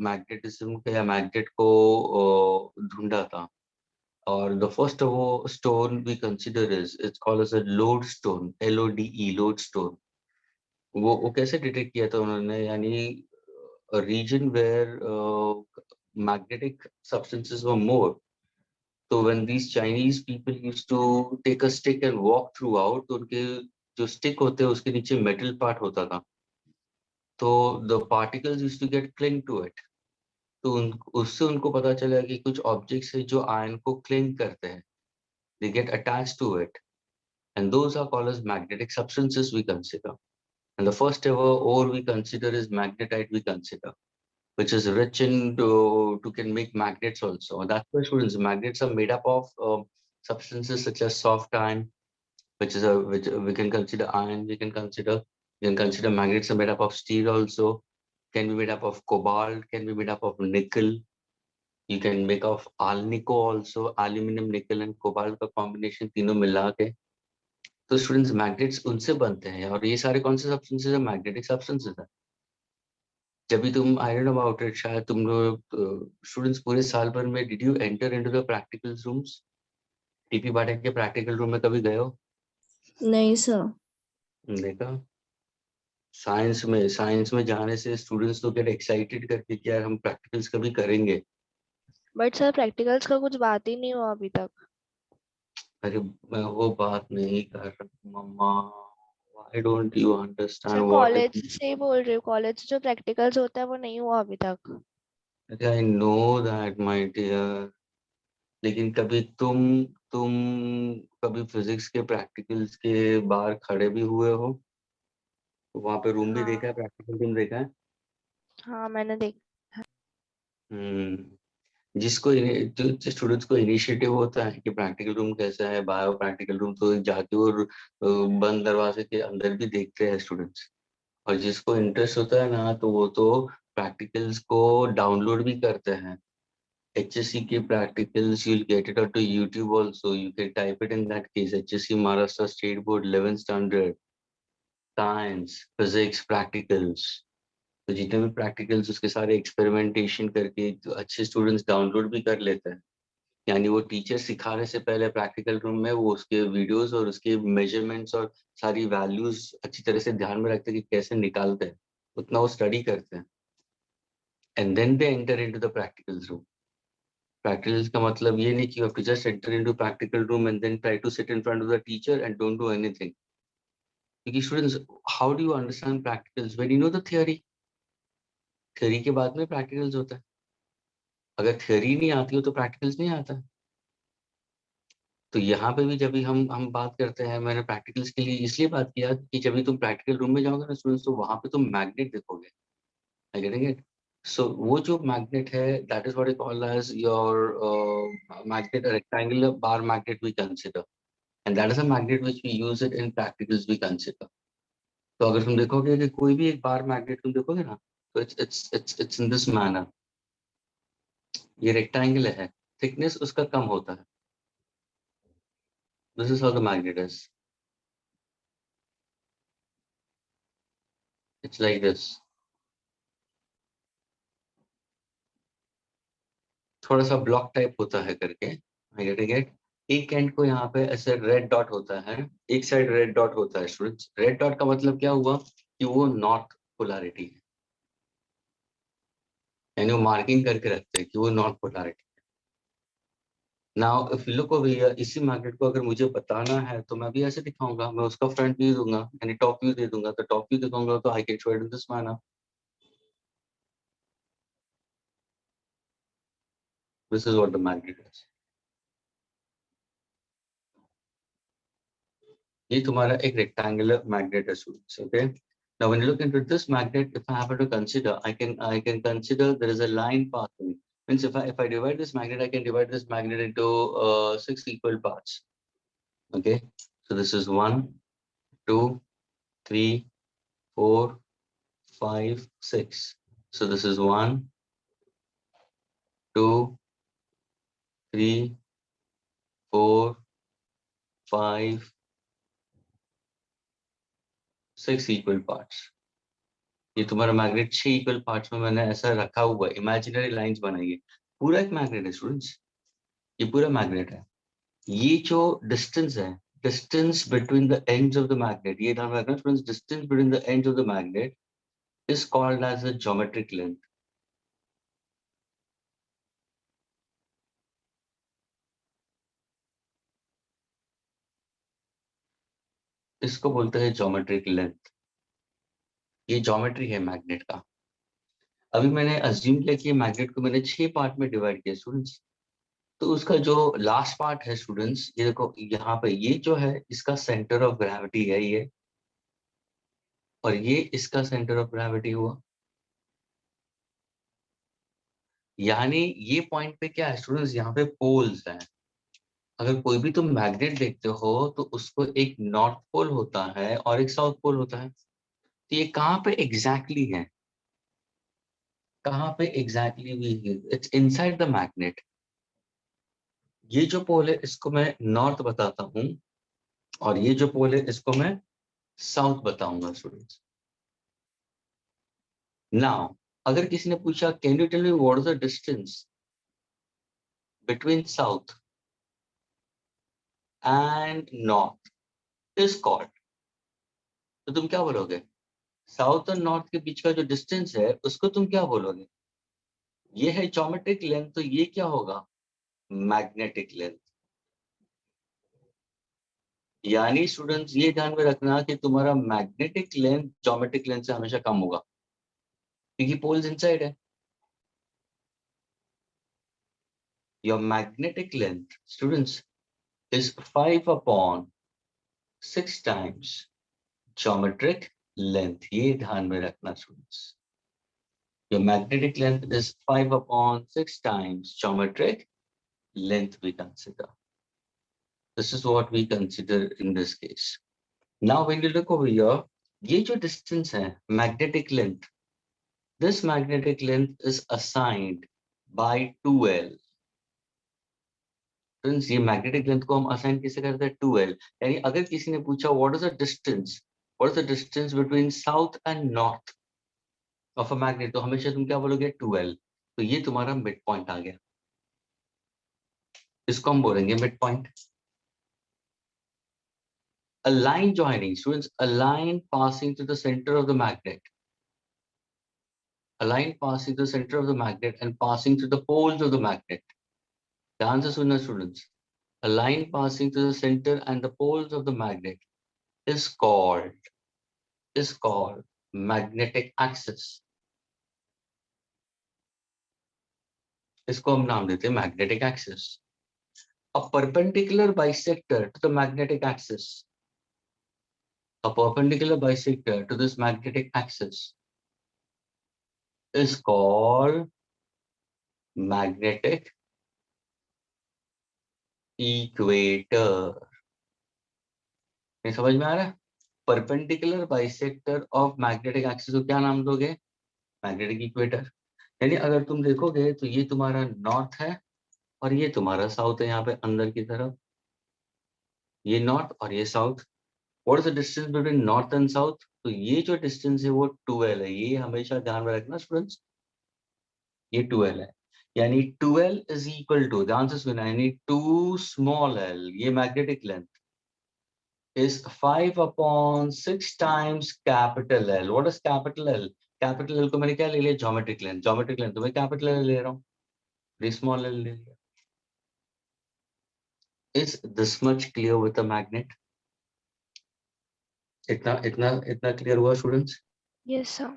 magnetism के या magnet को ढूंढा था. और the first वो stone we consider is, it's called as a lode stone, LODE, lode stone. वो कैसे डिटेक्ट किया था उन्होंने? यानी reason where magnetic substances were more. So when these Chinese people used to take a stick and walk throughout, तो उनके जो stick होते हैं उसके नीचे मेटल पार्ट होता था. तो the particles used to get cling to it. तो उससे उनको पता चला कि कुछ ऑब्जेक्ट्स है जो आयन को क्लिंग करते हैं. They get attached to it, and those are called as magnetic substances we consider. And the first ever ore we consider is magnetite we consider, which is rich in to can make magnets also. That's why, students, magnets are made up of substances such as soft iron, which we can consider iron. We can consider magnets are made up of steel also. can be made up of cobalt, can be made up of nickel. You can make of alnico also, aluminum, nickel and cobalt का combination तीनों मिला के तो students magnets उनसे बनते हैं और ये सारे कौन से सब्सटेंसेस है मैग्नेटिक सब्सटेंसेस है जब भी तुम I don't know about it शायद तुम लोग स्टूडेंट्स पूरे साल भर में did you enter into the practical rooms टीपी बाटेक के प्रैक्टिकल रूम में कभी गए हो नहीं सर। देखा साइंस में जाने से स्टूडेंट्स तो गेट एक्साइटेड करके कि यार हम प्रैक्टिकल्स कभी करेंगे बट सर प्रैक्टिकल्स का कुछ बात ही नहीं हुआ अभी तक। अरे मैं वो बात नहीं कर रहा मम्मा why don't you sir understand what college से ही बोल रही हूँ, कॉलेज से जो प्रैक्टिकल्स होता है वो नहीं हुआ अभी तक। I know that my dear लेकिन कभी तुम कभी फिजिक्स के प्रैक्टिकल्स के बाहर खड़े भी हुए हो वहां पे रूम भी देखा है हाँ प्रैक्टिकल रूम देखा है हाँ मैंने देख। जो स्टूडेंट्स को इनिशिएटिव होता है कि प्रैक्टिकल रूम कैसा है बायो प्रैक्टिकल रूम तो जाके और बंद दरवाजे के अंदर भी देखते हैं स्टूडेंट्स और जिसको इंटरेस्ट होता है ना तो वो तो प्रैक्टिकल्स को डाउनलोड भी करते हैं HSC के practicals you'll get it onto YouTube also you can type it in that case HSC Maharashtra State Board 11th standard science physics practicals तो जितने भी प्रैक्टिकल्स उसके सारे एक्सपेरिमेंटेशन करके तो अच्छे स्टूडेंट्स डाउनलोड भी कर लेते हैं यानी वो टीचर सिखाने से पहले प्रैक्टिकल रूम में वो उसके वीडियोस और उसके मेजरमेंट्स और सारी वैल्यूज अच्छी तरह से ध्यान में रखते हैं कि कैसे निकालते हैं उतना वो स्टडी करते हैं and then they enter into the practicals room practicals का मतलब ये नहीं कि you have to just enter into practical room and then try to sit in front of the teacher and don't do anything क्योंकि students how do you understand practicals when you know the theory theory के बाद में practicals होता है अगर theory नहीं आती हो तो practicals नहीं आता है तो यहाँ पे भी जब भी हम बात करते हैं मैंने practicals के लिए इसलिए बात किया कि जब भी तुम practical room में जाओगे ना students तो वहाँ पे तुम magnet देखोगे I getting it so वो जो magnet है that is what I call as your magnet a rectangular bar magnet we consider and that is a magnet which we use it in practicals we consider तो अगर तुम देखोगे कि कोई भी एक बार मैग्नेट तुम देखोगे ना तो it's in this manner ये रेक्टेंगल है थिकनेस उसका कम होता है this is how the magnet is it's like this थोड़ा सा ब्लॉक टाइप होता है करके I getting it एक एंड को यहाँ पे ऐसे रेड डॉट होता है एक साइड रेड डॉट होता है स्टूडेंट्स रेड डॉट का मतलब क्या हुआ कि वो नॉर्थ पोलैरिटी है यानी वो मार्किंग करके रखते हैं कि वो north polarity now if you look over here इसी मैग्नेट को अगर मुझे बताना है तो मैं भी ऐसे दिखाऊंगा मैं उसका फ्रंट व्यू दूंगा यानी टॉप व्यू दे दूंगा तो टॉप व्यू दिखाऊंगा तो I can show it in this manner this is what the magnet is ये तुम्हारा एक रेक्टेंगुलर मैग्नेट है students okay now when you look into this magnet if I happen to consider I can consider there is a line passing means if I divide this magnet I can divide this magnet into 6 equal parts okay so this is 1 2 3 4 5 6 so this is 1 2 3 4 5 6 equal parts ये तुम्हारा magnet 6 equal parts में मैंने ऐसा रखा हुआ है imaginary lines बनाई है पूरा एक मैग्नेट है स्टूडेंट्स ये पूरा मैग्नेट है ये जो डिस्टेंस है distance between the ends of the magnet ये ध्यान रखना students distance between the ends of the magnet is called as the geometric length इसको बोलते हैं ज्योमेट्रिक लेंथ ये ज्योमेट्री है मैग्नेट का अभी मैंने अज्यूम किया कि मैग्नेट को मैंने 6 पार्ट में डिवाइड किया स्टूडेंट्स तो उसका जो लास्ट पार्ट है स्टूडेंट्स ये देखो यहाँ पे ये जो है इसका सेंटर ऑफ ग्रेविटी है ये और ये इसका सेंटर ऑफ ग्रेविटी हुआ यानी ये पॉइंट पे क्या है स्टूडेंट्स यहाँ पे पोल्स हैं अगर कोई भी तुम मैग्नेट देखते हो तो उसको एक नॉर्थ पोल होता है और एक साउथ पोल होता है तो ये कहाँ पे एग्जैक्टली है कहाँ पे एग्जैक्टली भी है? It's inside the magnet. ये जो पोल है इसको मैं नॉर्थ बताता हूँ और ये जो पोल है इसको मैं साउथ बताऊंगा स्टूडेंट्स। नाउ अगर किसी ने पूछा can you tell me what is the distance between south and north is called, तो तुम क्या बोलोगे? साउथ और नॉर्थ के बीच का जो डिस्टेंस है उसको तुम क्या बोलोगे? ये है ज्योमेट्रिक लेंथ, तो ये क्या होगा? Magnetic length. यानी स्टूडेंट्स ये ध्यान में रखना कि तुम्हारा मैग्नेटिक लेंथ ज्योमेट्रिक लेंथ से हमेशा कम होगा क्योंकि पोल्स इनसाइड है। Your magnetic length students is 5/6 times geometric length. ये ध्यान में रखना students. Your magnetic length is 5/6 times geometric length we consider. This is what we consider in this case. Now when you look over here, ये जो distance है magnetic length, this magnetic length is assigned by 2L. Friends, ये magnetic length को हम assign कैसे करते हैं? 2L। यानी अगर किसी ने पूछा what is the distance between south and north of a magnet, तो हमेशा तुम क्या बोलोगे? 2L। तो ये तुम्हारा मिड पॉइंट आ गया, इसको हम बोलेंगे mid point. A line joining, students, a line passing to the center of the magnet. A line passing to the center of the magnet and passing to the poles of the magnet. ध्यान से सुनना students. A line passing to the center and the poles of the magnet is called magnetic axis. इसको हम नाम देते हैं magnetic axis. A perpendicular bisector to the magnetic axis. A perpendicular bisector to this magnetic axis is called magnetic equator. ये समझ में आ रहा है? Perpendicular bisector of magnetic axis को क्या नाम दोगे? Magnetic equator. यानी अगर तुम देखोगे तो ये तुम्हारा नॉर्थ है और ये तुम्हारा साउथ है, यहाँ पे अंदर की तरफ ये नॉर्थ और ये south. What is the distance between north and south? तो ये जो डिस्टेंस है वो 2L है। ये हमेशा ध्यान में रखना स्टूडेंट्स, ये 2L है। यानी 2L इज इक्वल टू, ध्यान से सुना, यानी 2 स्मॉल l, ये magnetic length is 5/6 times capital L. What is capital L? Capital L को मैंने क्या ले लिया? Geometric length. Geometric length तो मैं capital L ले रहा हूँ, very small L ले लिया। Is this much clear with the magnet? इतना इतना इतना clear हुआ students? Yes, sir.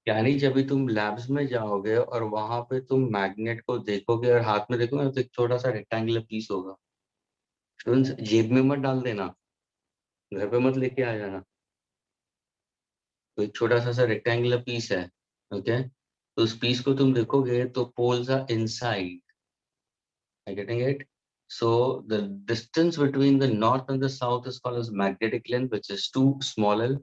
यानी जब भी तुम लैब्स में जाओगे और वहां पे तुम मैग्नेट को देखोगे और हाथ में देखोगे तो एक छोटा सा रेक्टेंगुलर पीस होगा। स्टूडेंट्स जेब में मत डाल देना, घर पे मत लेके आ जाना। तो एक छोटा सा रेक्टेंगुलर पीस है, ओके? तो उस पीस को तुम देखोगे तो poles are inside. Are you getting it? So the distance between the north and the south is called as magnetic length, which is 2 small l.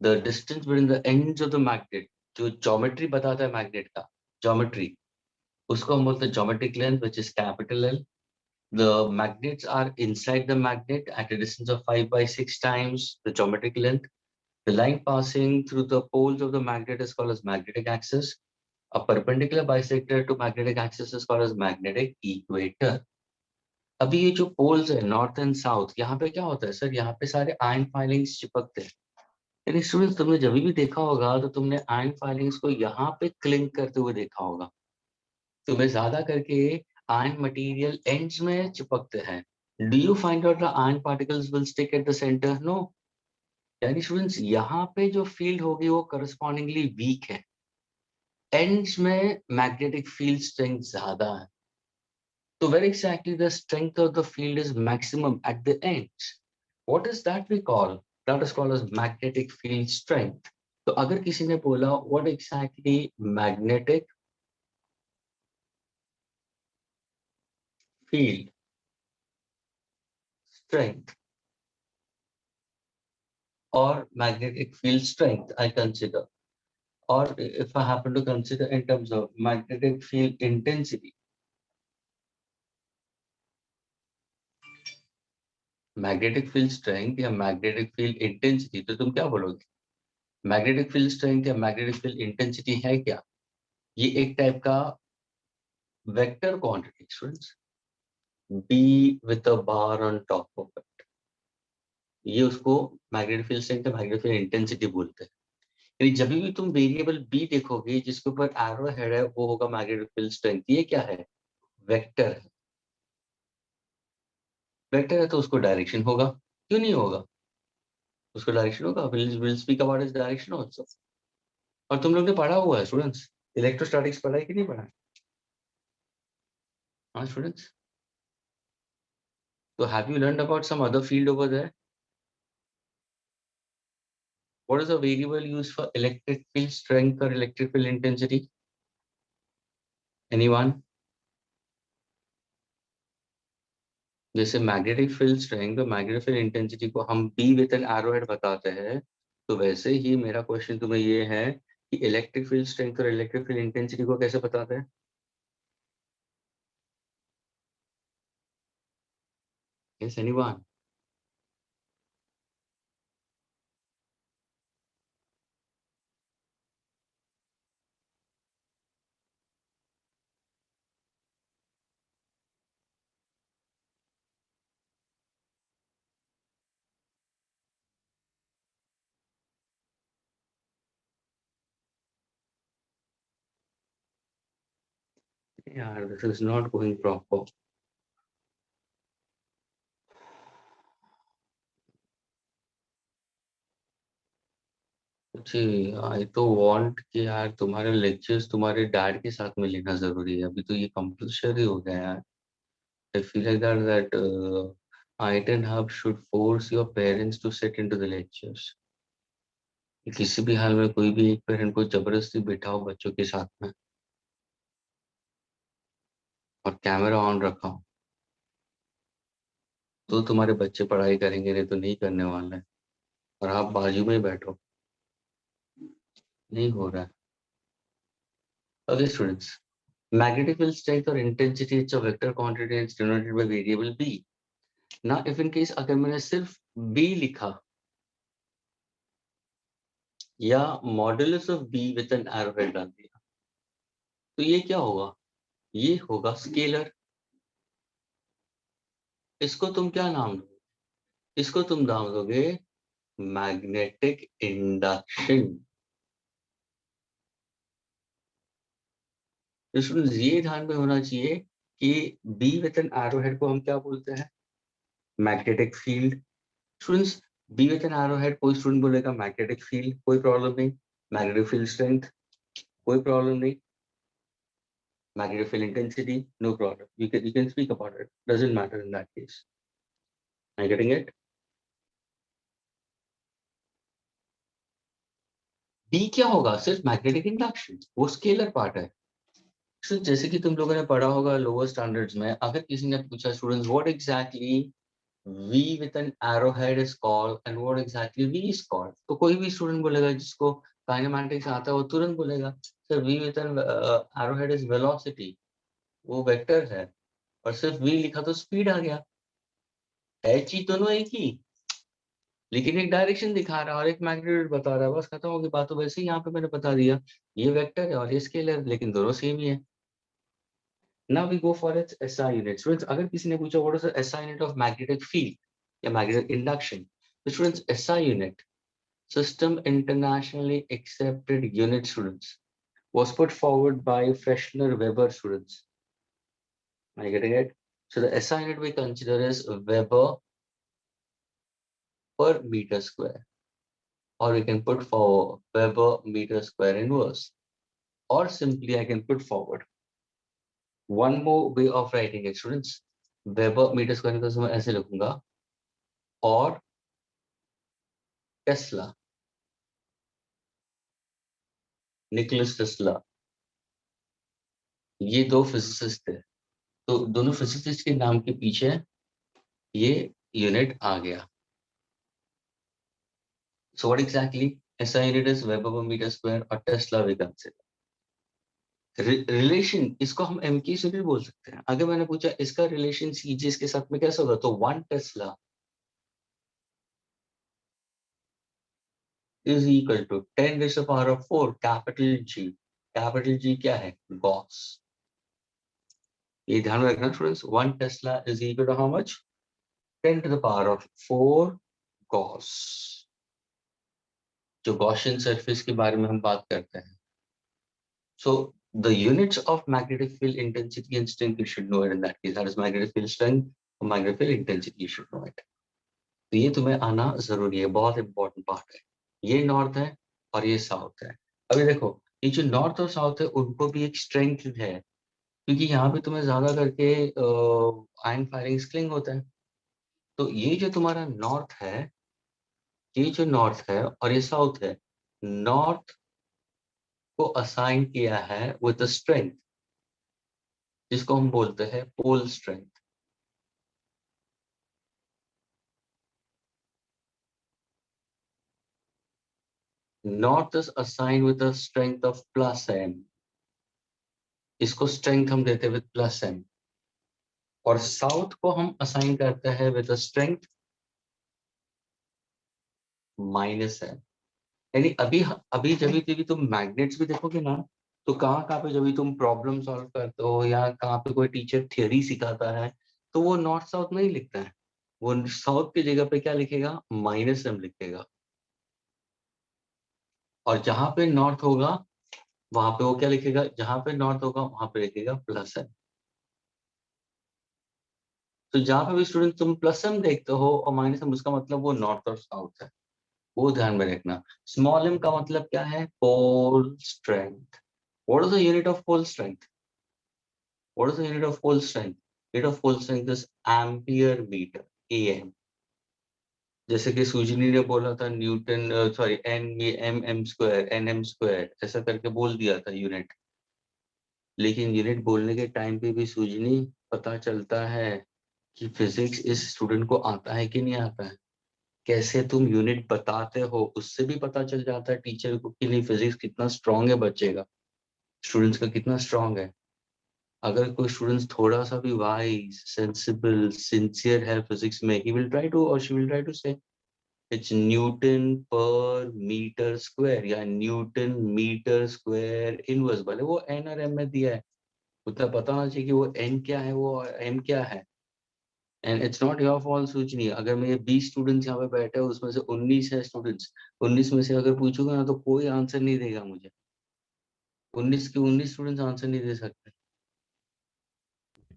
The distance between the ends of the magnet, जो geometry बताता है magnet का, geometry, उसको हम बोलते हैं geometric length, which is capital L. The magnets are inside the magnet at a distance of 5/6 times the geometric length. The line passing through the poles of the magnet is called as magnetic axis. A perpendicular bisector to magnetic axis is called as magnetic equator. अभी ये जो poles है north and south, यहाँ पे क्या होता है sir? यहाँ पे सारे आयन फाइलिंग्स चिपकते हैं। यानी स्टूडेंट्स तुमने जब भी देखा होगा तो तुमने आयन फाइलिंग्स को यहाँ पे क्लिंक करते हुए देखा होगा। तुम्हें ज्यादा करके आयन मटेरियल एंड्स में चिपकते हैं। Do you find out the ion particles will stick at the center? No. यानी स्टूडेंट्स यहाँ पे जो फील्ड होगी वो करस्पॉन्डिंगली वीक है, एंड्स में मैग्नेटिक फील्ड स्ट्रेंथ ज्यादा है। So where exactly the strength of the field is maximum at the ends. What is that we call? That is called as magnetic field strength. तो अगर किसी ने बोला what exactly magnetic field strength or magnetic field strength I consider. or if I happen to consider in terms of magnetic field intensity, magnetic field strength या magnetic field intensity, तो तुम क्या बोलोगे? मैग्नेटिक फील्ड स्ट्रेंथ या magnetic field intensity है क्या? ये एक टाइप का vector quantity students, B with a bar on top of it, ये उसको मैग्नेटिक फील्ड स्ट्रेंथ या मैग्नेटिक फील्ड इंटेंसिटी बोलते हैं। यानी जब भी तुम वेरिएबल बी देखोगे जिसके ऊपर एरो हेड है, वो होगा मैग्नेटिक फील्ड स्ट्रेंथ। ये क्या है? वेक्टर है। वेक्टर है तो उसको डायरेक्शन होगा, क्यों नहीं होगा? उसको डायरेक्शन होगा, will speak about its direction also. और तुम लोग ने पढ़ा हुआ है स्टूडेंट्स, इलेक्ट्रोस्टैटिक्स पढ़ा है कि नहीं पढ़ा है? हाँ स्टूडेंट्स, तो have you learned about some other field over there? What is the variable used for electric field strength or electric field intensity? Anyone? जैसे मैग्नेटिक फील्ड स्ट्रेंथ और मैग्नेटिक फील्ड इंटेंसिटी को हम B with an arrow head बताते हैं, तो वैसे ही मेरा question तुम्हें ये है कि इलेक्ट्रिक फील्ड स्ट्रेंथ और इलेक्ट्रिक फील्ड इंटेंसिटी को कैसे बताते हैं? Yes, anyone? Yeah, this is not going proper. जी, आई तो वांट कि यार तुम्हारे लेक्चर्स तुम्हारे डैड के साथ में लेना जरूरी है। अभी तो ये कंपल्सरी हो गया यार। I feel like that ITN Hub should force your parents to sit into the lectures. किसी भी हाल में कोई भी एक पेरेंट को जबरदस्ती बिठाओ बच्चों के साथ में और कैमरा ऑन रखा, तो तुम्हारे बच्चे पढ़ाई करेंगे, नहीं तो नहीं करने वाले हैं। और आप बाजू में बैठो, नहीं हो रहा है। Okay, students. Magnetic field strength or intensity, it's a vector quantity and it's denoted by variable b. Now, if in case अगर मैंने सिर्फ b लिखा या modulus of b with an arrow head डाल दिया, तो ये क्या होगा? ये होगा स्केलर। इसको तुम क्या नाम दोगे? इसको तुम नाम दोगे मैग्नेटिक इंडक्शन। स्टूडेंट्स, ये ध्यान में होना चाहिए कि b with an arrow head को हम क्या बोलते हैं? Magnetic field. Students, B with an arrow head, कोई स्टूडेंट बोलेगा मैग्नेटिक फील्ड, कोई प्रॉब्लम नहीं। मैग्नेटिक फील्ड स्ट्रेंथ, कोई प्रॉब्लम नहीं। Magnetic field intensity, no problem, you can speak about it, doesn't matter in that case. Are you getting it? B क्या होगा? सिर्फ magnetic induction, वो स्केलर पार्ट है। So, जैसे कि तुम लोगों ने पढ़ा होगा लोअर स्टैंडर्ड्स में, अगर किसी ने पूछा students what exactly V with an arrowhead is called and what exactly V is called, तो कोई भी स्टूडेंट बोलेगा जिसको काइनेमैटिक्स आता है वो तुरंत बोलेगा sir V with an arrowhead is velocity, वो वेक्टर है। और सिर्फ V लिखा तो स्पीड आ गया। है चीज दोनों एक ही, लेकिन एक डायरेक्शन दिखा रहा है और एक मैग्नीट्यूड बता रहा है, बस खत्म होगी बात। तो वैसे ही यहाँ पे मैंने बता दिया ये वेक्टर है और ये स्केलर है, लेकिन दोनों सेम ही है। Now we go for its SI unit. Students, अगर किसी ने पूछा what is the SI unit of magnetic field या magnetic induction, तो students SI unit, system internationally accepted unit, students, was put forward by Freshner Weber, students. Are you getting it? So the SI unit we consider is Weber per meter square, or we can put for Weber meter square inverse, or simply I can put forward one more way of writing it, students. Weber meter square inverse मैं ऐसे लिखूंगा, और Tesla, Nicholas Tesla, ये दो physicist थे, तो दोनों physicist के नाम के पीछे ये यूनिट आ गया। So what exactly? SI unit is weber per meter square और टेस्ला वी कंसीडर। रिलेशन इसको हम MK से भी बोल सकते हैं। अगर मैंने पूछा इसका रिलेशन CGS के साथ में कैसा होगा, तो 1 Tesla is equal to 10 raised to the power of 4 capital G। Capital G क्या है, गॉस। ये ध्यान में रखना students, 1 tesla is equal to how much, 10 to the power of 4 gauss. जो गॉसियन सरफेस के बारे में हम बात करते हैं। So the units of magnetic field intensity and strength you should know it in that case, that is magnetic field strength और magnetic field intensity you should know it। तो ये तुम्हें आना जरूरी है, बहुत इंपॉर्टेंट पार्ट है। ये नॉर्थ है और ये साउथ है। अभी देखो ये जो नॉर्थ और साउथ है उनको भी एक स्ट्रेंथ है, क्योंकि यहाँ पे तुम्हें ज्यादा करके आयन फायरिंग स्लिंग होता है। तो ये जो तुम्हारा नॉर्थ है, ये जो नॉर्थ है और ये साउथ है, नॉर्थ को असाइन किया है विद द स्ट्रेंथ जिसको हम बोलते हैं pole strength. North is assign with the strength of +m, इसको स्ट्रेंथ हम देते हैं विद +m, और साउथ को हम असाइन करते हैं विद द स्ट्रेंथ -m। यानी अभी अभी जब भी तुम मैग्नेट्स भी देखोगे ना, तो कहाँ पे जब भी तुम प्रॉब्लम सॉल्व करते हो या कहाँ पे कोई टीचर थ्योरी सिखाता है, तो वो नॉर्थ साउथ नहीं लिखता है, वो साउथ की जगह पे क्या लिखेगा, -m लिखेगा। और जहां पे नॉर्थ होगा वहां पे वो क्या लिखेगा, जहां पे नॉर्थ होगा वहां पे लिखेगा +m। तो जहां पे भी स्टूडेंट तुम +m देखते हो और -m, उसका मतलब वो नॉर्थ और साउथ है, वो ध्यान में रखना। स्मॉल m का मतलब क्या है, pole strength. What is the unit of pole strength? What is the unit of pole strength? Unit of pole strength is ampere meter, AM। जैसे कि सुजनी ने बोला था newton, sorry M square, NM square, ऐसा करके बोल दिया था यूनिट। लेकिन यूनिट बोलने के टाइम पे भी सुजनी पता चलता है कि फिजिक्स इस स्टूडेंट को आता है कि नहीं आता है। कैसे तुम यूनिट बताते हो उससे भी पता चल जाता है टीचर को कि नहीं फिजिक्स कितना स्ट्रांग है बच्चे का, स्टूडेंट्स का कितना स्ट्रांग है। अगर कोई स्टूडेंट थोड़ा सा भी वाइज, सेंसिबल, सिंसियर है फिजिक्स में, ही विल ट्राई टू और शी विल ट्राई टू से इट्स न्यूटन पर मीटर स्क्वायर या न्यूटन मीटर स्क्वायर इनवर्स। भले वो एन और एम में दिया है, उतना पता होना चाहिए कि वो एन क्या है, वो एम क्या है। And it's not your fault सूचनी, अगर मेरे 20 स्टूडेंट्स यहाँ पे बैठे हैं उसमें से 19 है स्टूडेंट्स, 19 में से अगर पूछूंगा ना तो कोई आंसर नहीं देगा मुझे, 19 के 19 स्टूडेंट्स आंसर नहीं दे सकते।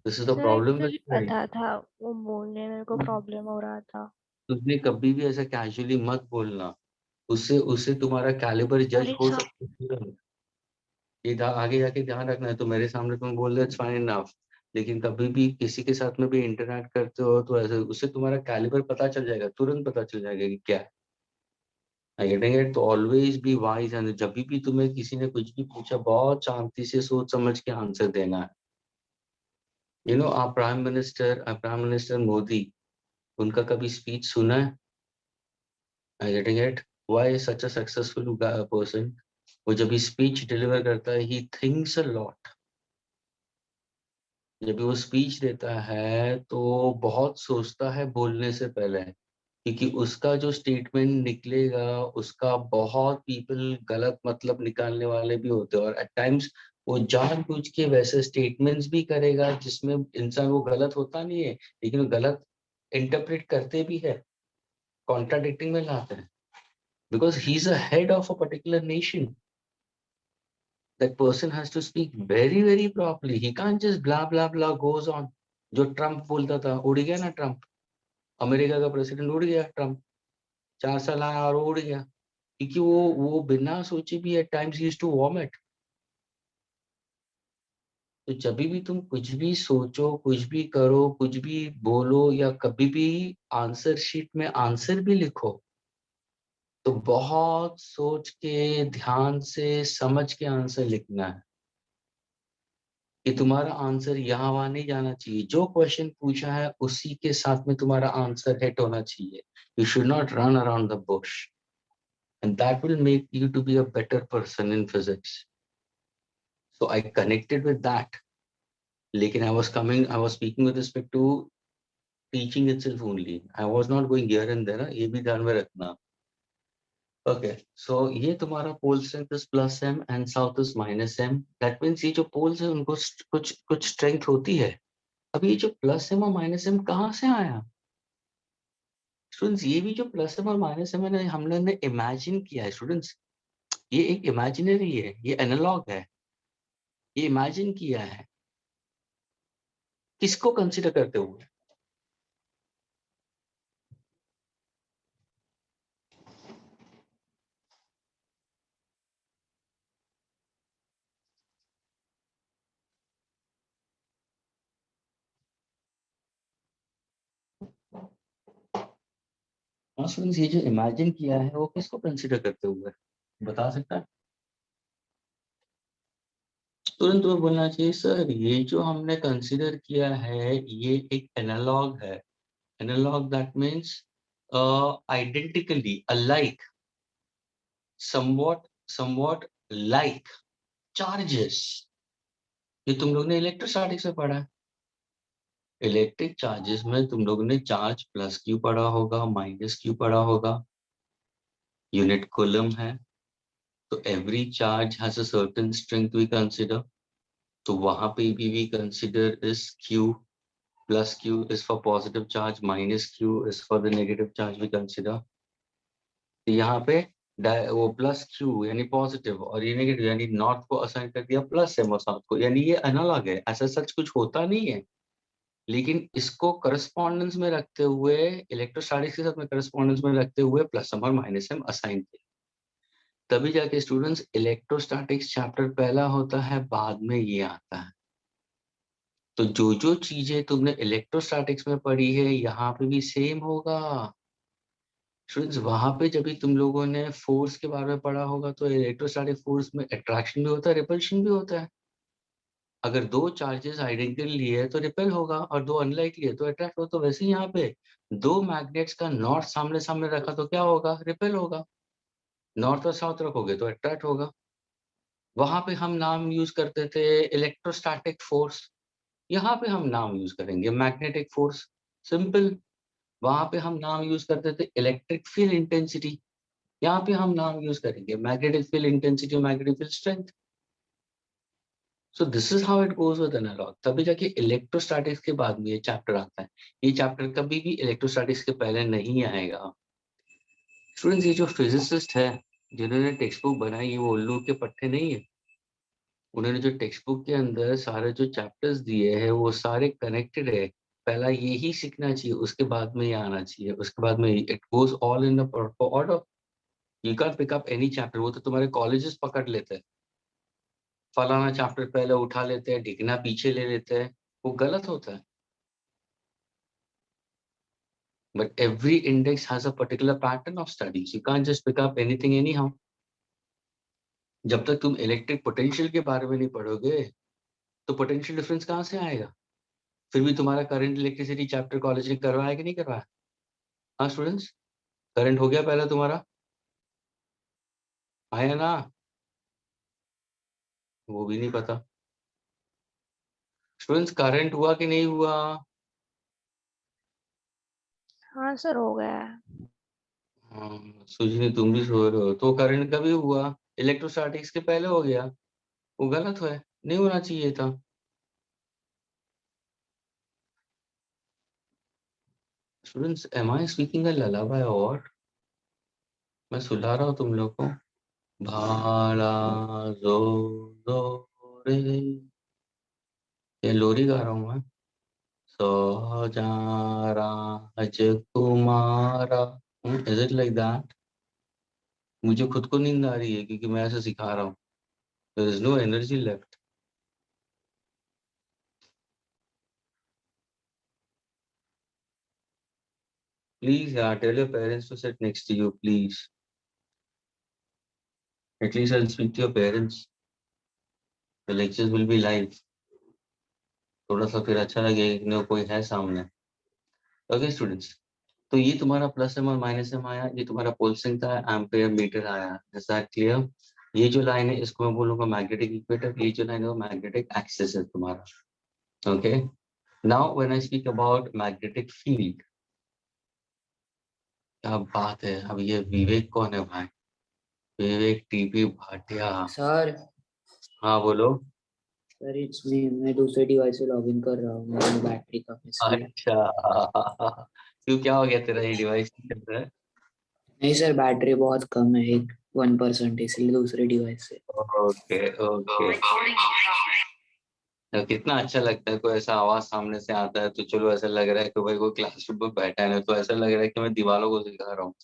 This is the sir problem actually with, पता था, वो बोलने में मेरे को प्रॉब्लम हो रहा था। उसने कभी भी ऐसा कैजुअली मत बोलना, उससे उससे तुम्हारा कैलिबर जज सॉरी हो सर। सकता है। ये आगे जाके ध्यान रखना है। तो मेरे सामने तुम बोल रहे, इट्स फाइन इनफ, लेकिन कभी भी किसी के साथ में भी इंटरैक्ट करते हो तो ऐसे उससे तुम्हारा कैलिबर पता चल जाएगा, तुरंत पता चल जाएगा कि क्या है। आई गेटिंग इट? तो ऑलवेज बी वाइज, एंड जब भी तुम्हें किसी ने कुछ भी पूछा बहुत शांति से सोच समझ के आंसर देना है। यू नो आप प्राइम मिनिस्टर मोदी, उनका कभी स्पीच सुना है? आई getting it? Why such a successful person, वो जब स्पीच डिलीवर करता है ही थिंक्स अ लॉट। जब भी वो स्पीच देता है तो बहुत सोचता है बोलने से पहले, क्योंकि उसका जो स्टेटमेंट निकलेगा उसका बहुत पीपल गलत मतलब निकालने वाले भी होते हैं, और एट टाइम्स वो जानबूझ के वैसे स्टेटमेंट्स भी करेगा जिसमें इंसान वो गलत होता नहीं है, लेकिन वो गलत इंटरप्रेट करते भी है, कॉन्ट्राडिक्टिंग में लाते हैं, because he is a head of a particular nation. That person has to speak very very properly, he can't just blah blah blah goes on। जो ट्रम्प बोलता था, उड़ गया ना ट्रम्प, अमेरिका का प्रेसिडेंट उड़ गया ट्रम्प, 4 साल आया और उड़ गया, क्योंकि वो बिना सोचे भी at times used to vomit. तो जब भी तुम कुछ भी सोचो, कुछ भी करो, कुछ भी बोलो, या कभी भी आंसर शीट में आंसर भी लिखो, तो बहुत सोच के ध्यान से समझ के आंसर लिखना है, कि तुम्हारा आंसर यहाँ वहां नहीं जाना चाहिए। जो क्वेश्चन पूछा है उसी के साथ में तुम्हारा आंसर हिट होना चाहिए। You should not run around the Bush. and that will make you to be a better person in physics. So I connected with that. Lekin I was speaking with respect to teaching itself only. I was not going here and there. ये भी ध्यान में रखना. Okay, so ये तुम्हारा pole strength is plus m and south is minus m. That means ये जो poles है उनको कुछ strength होती है. अब ये जो plus m और minus m कहाँ से आया? Students, ये भी जो plus m और minus m है हम लोगों ने imagine किया है. Students, ये एक imaginary है, ये analog है, ये imagine किया है. किसको consider करते हुए? हाँ स्टूडेंट्स, ये जो इमेजिन किया है वो किसको कंसीडर करते हुए बता सकता है? तुरंत तुम्हें बोलना चाहिए सर ये जो हमने कंसीडर किया है ये एक एनालॉग है. Analog that means identically alike, somewhat like charges. ये तुम लोग ने इलेक्ट्रोस्टैटिक्स में पढ़ा है. इलेक्ट्रिक चार्जेस में तुम लोगों ने चार्ज प्लस क्यू पढ़ा होगा, माइनस क्यू पढ़ा होगा. यूनिट कूलम है तो every charge has a certain strength we consider. तो वहां पे भी we consider is q, plus q is for positive charge, minus q is for the negative charge we consider. तो यहाँ पे वो प्लस q यानी पॉजिटिव और ये नेगेटिव यानी नॉर्थ को असाइन कर दिया प्लस एम और साउथ को, यानी ये एनालॉग है. ऐसा सच कुछ होता नहीं है, लेकिन इसको करस्पॉन्डेंस में रखते हुए इलेक्ट्रोस्टैटिक्स के साथ में करस्पॉन्डेंस में रखते हुए प्लस एम और माइनस एम असाइन किया. तभी जाके स्टूडेंट्स इलेक्ट्रोस्टैटिक्स चैप्टर पहला होता है, बाद में ये आता है. तो जो जो चीजें तुमने इलेक्ट्रोस्टैटिक्स में पढ़ी है यहाँ पे भी सेम होगा. स्टूडेंट्स वहां पे जब भी तुम लोगों ने फोर्स के बारे में पढ़ा होगा तो इलेक्ट्रोस्टैटिक फोर्स में अट्रैक्शन भी होता है, रिपल्शन भी होता है. अगर दो चार्जेस आइडेंटिकली है तो रिपेल होगा और दो अनलाइकली है तो अट्रैक्ट होगा. तो वैसे ही यहाँ पे दो मैग्नेट्स का नॉर्थ सामने सामने रखा तो क्या होगा? रिपेल होगा. नॉर्थ और साउथ रखोगे तो अट्रैक्ट होगा. वहां पे हम नाम यूज करते थे इलेक्ट्रोस्टैटिक फोर्स, यहाँ पे हम नाम यूज करेंगे मैग्नेटिक फोर्स. सिंपल. वहां पे हम नाम यूज करते थे इलेक्ट्रिक फील्ड इंटेंसिटी, यहाँ पे हम नाम यूज करेंगे magnetic field intensity, magnetic field strength. So this is how it goes with analog. तभी जाके इलेक्ट्रोस्टैटिक्स के बाद में ये चैप्टर आता है. ये चैप्टर कभी भी इलेक्ट्रोस्टैटिक्स के पहले नहीं आएगा. स्टूडेंट्स, ये जो फिजिसिस्ट है जिन्होंने टेक्स्ट बुक बनाई है वो उल्लू के पट्टे नहीं है. उन्होंने जो टेक्स्ट बुक के अंदर सारे जो चैप्टर्स दिए हैं वो सारे कनेक्टेड है. पहला यही सीखना चाहिए, उसके बाद में ये आना चाहिए, उसके बाद में it goes all in the proper order. You can pick up any chapter. वो तो तुम्हारे कॉलेजेस पकड़ लेते हैं, फलाना चैप्टर पहले उठा लेते हैं, ढिकना पीछे ले लेते हैं. वो गलत होता है. But every index has a particular pattern of studies. You can just pick up anything anyhow. जब तक तुम इलेक्ट्रिक पोटेंशियल के बारे में नहीं पढ़ोगे तो पोटेंशियल डिफरेंस कहाँ से आएगा? फिर भी तुम्हारा करंट इलेक्ट्रिसिटी चैप्टर कॉलेज ने करवाया कि नहीं करवाया? हाँ स्टूडेंट्स, करंट हो गया पहले तुम्हारा, आया ना? वो भी नहीं पता. स्टूडेंट्स, करंट हुआ कि नहीं हुआ? हाँ सर, हो गया है. हाँ, सुजनी तुम भी सो रहे हो. तो करंट कभी हुआ? इलेक्ट्रोस्टैटिक्स के पहले हो गया. वो गलत है, नहीं होना चाहिए था. स्टूडेंट्स, एम आई स्पीकिंग अ ललाबाय और मैं सुला रहा हूँ तुम लोग को. भाला जो दो रे, ये लोरी गा रहा हूँ मैं. सो जा राजकुमारा. Is it like that? मुझे खुद को नींद आ रही है क्योंकि मैं ऐसे सिखा रहा हूँ. There is no energy left. Please यार, tell your parents to sit next to you please. At least I will speak to your parents. The lectures will be live. थोड़ा सा फिर अच्छा लगेगा कि कोई है सामने. ओके स्टूडेंट्स, तो ये तुम्हारा प्लस एम और माइनस एम आया, ये तुम्हारा पोल्सिंग था, एम्पेयर मीटर आया। Is that clear? ये जो लाइन है इसको मैं बोलूंगा मैग्नेटिक इक्वेटर, ये जो लाइन है वो मैग्नेटिक एक्सिस है तुम्हारा। Okay, now when I speak about magnetic field, क्या बात है। अब ये विवेक कौन है भाई? विवेक टीपी भाटिया। सर हाँ बोलो। सर इट्स मी, मैं दूसरे डिवाइस से लॉगिन कर रहा हूँ, मेरी बैटरी कम है इसलिए। अच्छा क्यों, क्या हो गया तेरा? ये डिवाइस चल रहा है? नहीं सर, बैटरी बहुत कम है, 1% इसलिए दूसरे डिवाइस से। Okay okay. तो कितना अच्छा लगता है, कोई ऐसा आवाज सामने से आता है तो चलो ऐसा लग रहा है कि भाई कोई क्लासरूम में बैठा है ना, तो ऐसा लग रहा है कि मैं दीवारों को सिखा रहा हूँ।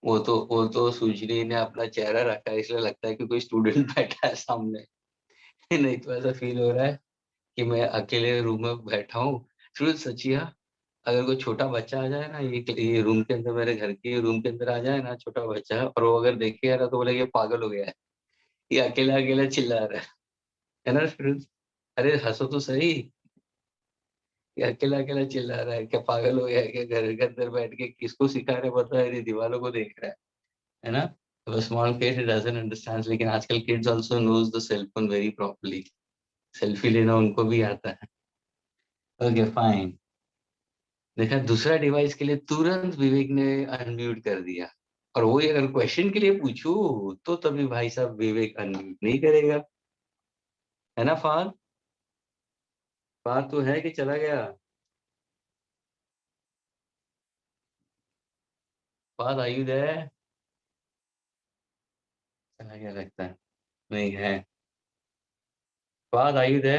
वो तो सुजनी ने अपना चेहरा रखा है इसलिए लगता है कि कोई स्टूडेंट बैठा है सामने। नहीं तो ऐसा फील हो रहा है कि मैं अकेले रूम में बैठा हूँ। शुरू सचिया, अगर कोई छोटा बच्चा आ जाए ना, ये रूम के अंदर, मेरे घर के रूम के अंदर आ जाए ना छोटा बच्चा, और वो अगर देखेगा ना तो बोले ये पागल हो गया है, ये अकेला अकेला चिल्ला रहा है ना स्टूडेंट? अरे हंसो तो सही। ये अकेला अकेला चिल्ला रहा है, क्या पागल हो गया है क्या? घर के अंदर बैठ के किसको सिखा रहे पता है? दीवारों को देख रहा है ना? तो स्मॉल किड डजंट अंडरस्टैंड, लेकिन आजकल kids also knows the cell phone very properly. Selfie लेना उनको भी आता है। Okay fine. देखा, दूसरा डिवाइस के लिए तुरंत विवेक ने अनम्यूट कर दिया। और वही अगर क्वेश्चन के लिए पूछू तो तभी भाई साहब विवेक अनम्यूट नहीं करेगा, है ना? फार फार तो है कि चला गया? फार आयु है? चला गया लगता है। नहीं है। फार आयु है?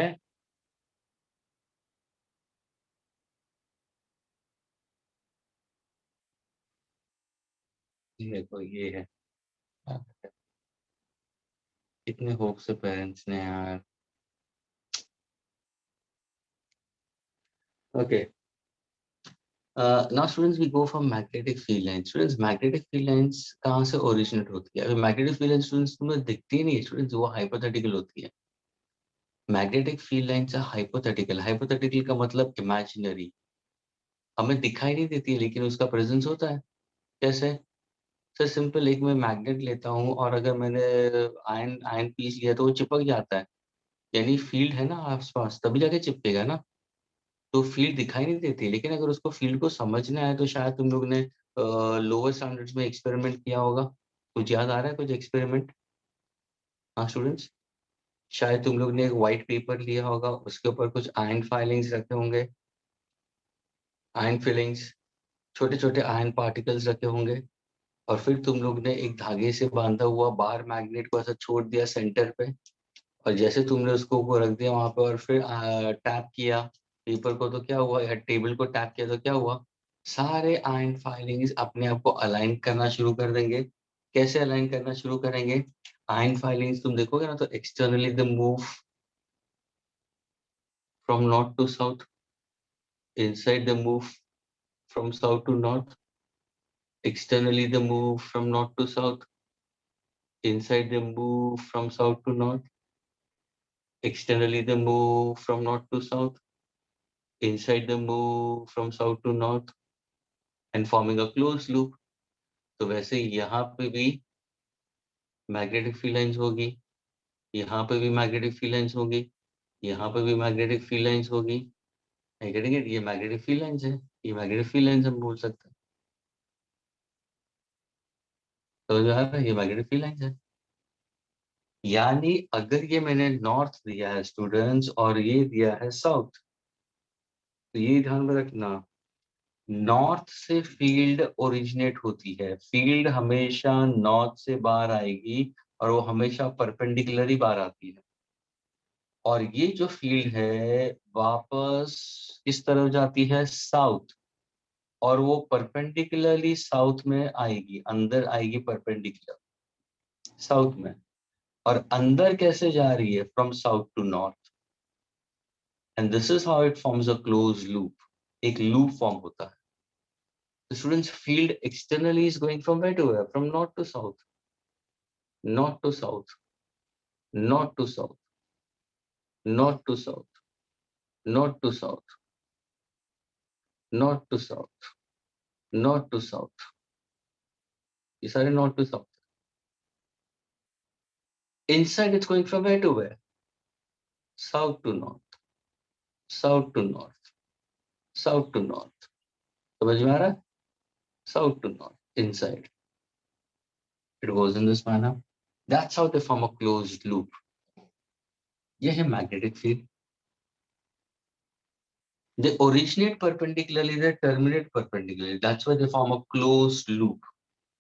देखो ये है। कितने होप से पेरेंट्स ने यार। Okay, now students we go from magnetic field lines. Students magnetic field lines कहाँ से ओरिजिनेट होती है? अभी मैग्नेटिक फील्ड लाइंस स्टूडेंट्स तुम्हें दिखती ही नहीं है स्टूडेंट्स, वो हाइपोथेटिकल होती है। मैग्नेटिक फील्ड लाइंस है हाइपोथेटिकल। हाइपोथेटिकल का मतलब इमेजिनरी, हमें दिखाई नहीं देती है लेकिन उसका प्रेजेंस होता है। कैसे? सर सिंपल, एक मैं मैग्नेट लेता हूँ और अगर मैंने आयन आयन पीस लिया तो वो चिपक जाता है, यानी फील्ड है ना आसपास, तभी जाके चिपकेगा ना। तो फील्ड दिखाई नहीं देती, लेकिन अगर उसको फील्ड को समझना है तो शायद तुम लोग ने लोअर स्टैंडर्ड्स में एक्सपेरिमेंट किया होगा। कुछ याद आ रहा है कुछ एक्सपेरिमेंट? हाँ स्टूडेंट्स, शायद तुम लोग ने एक व्हाइट पेपर लिया होगा, उसके ऊपर कुछ आयन फाइलिंग्स रखे होंगे, आयन फिलिंग्स, छोटे छोटे आयन पार्टिकल्स रखे होंगे। और फिर तुम लोग ने एक धागे से बांधा हुआ बार मैग्नेट को ऐसा छोड़ दिया सेंटर पे, और जैसे तुमने उसको वो रख दिया वहां पे और फिर टैप किया पेपर को, तो क्या हुआ? या टेबल को टैप किया तो क्या हुआ? सारे आयन फाइलिंग्स अपने आप को अलाइन करना शुरू कर देंगे। कैसे अलाइन करना शुरू करेंगे? आयन फाइलिंग्स तुम देखोगे ना तो externally the move from north to south, inside the move from south to north, externally the move from north to south, inside the move from south to north, externally the move from north to south, inside the move from south to north, and forming a closed loop. तो वैसे यहाँ पे भी magnetic field lines होगी, यहाँ पे भी magnetic field lines होगी, यहाँ पे भी मैग्नेटिक फील्ड लाइंस होगी। ये मैग्नेटिक फील्ड लाइंस है, ये मैग्नेटिक फील्ड लाइंस हम बोल सकते हैं। तो जो है ये मैग्नेटिक फील्ड लाइंस है। यानी अगर ये मैंने नॉर्थ दिया है स्टूडेंट्स और ये दिया है साउथ, तो ये ध्यान में रखना, नॉर्थ से फील्ड ओरिजिनेट होती है। फील्ड हमेशा नॉर्थ से बाहर आएगी और वो हमेशा परपेंडिकुलर ही बाहर आती है। और ये जो फील्ड है वापस किस तरफ जाती है? साउथ। और वो परपेंडिकुलरली साउथ में आएगी, अंदर आएगी परपेंडिकुलर साउथ में। और अंदर कैसे जा रही है? From south to north. And this is how it forms a close loop. एक लूप फॉर्म होता है। The students' field externally is going from where to where? From north to south, north to south, north to south, north to south, north to south, north to south, north to south, ये सारे north to south. Inside it's going from where to where? South to north, south to north, south to north. समझ में आ रहा है? South to north, inside. It goes in this manner. That's how they form a closed loop. ये है magnetic field. They originate perpendicularly, they terminate perpendicularly. That's why they form a closed loop.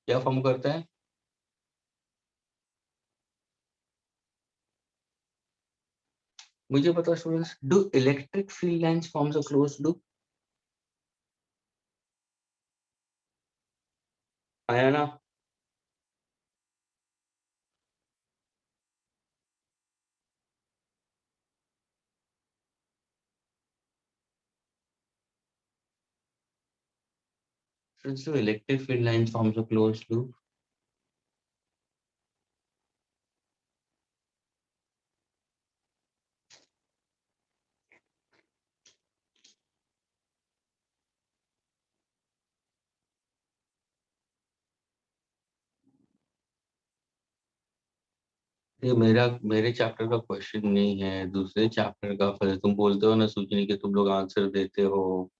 क्या form करते हैं? मुझे पता students, do electric field lines forms a closed loop? आया ना? Students, do electric field lines forms a closed loop? ये मेरे chapter का क्वेश्चन नहीं है, दूसरे चैप्टर का. फिर तुम बोलते हो ना सूचनी कि तुम लोग आंसर देते हो,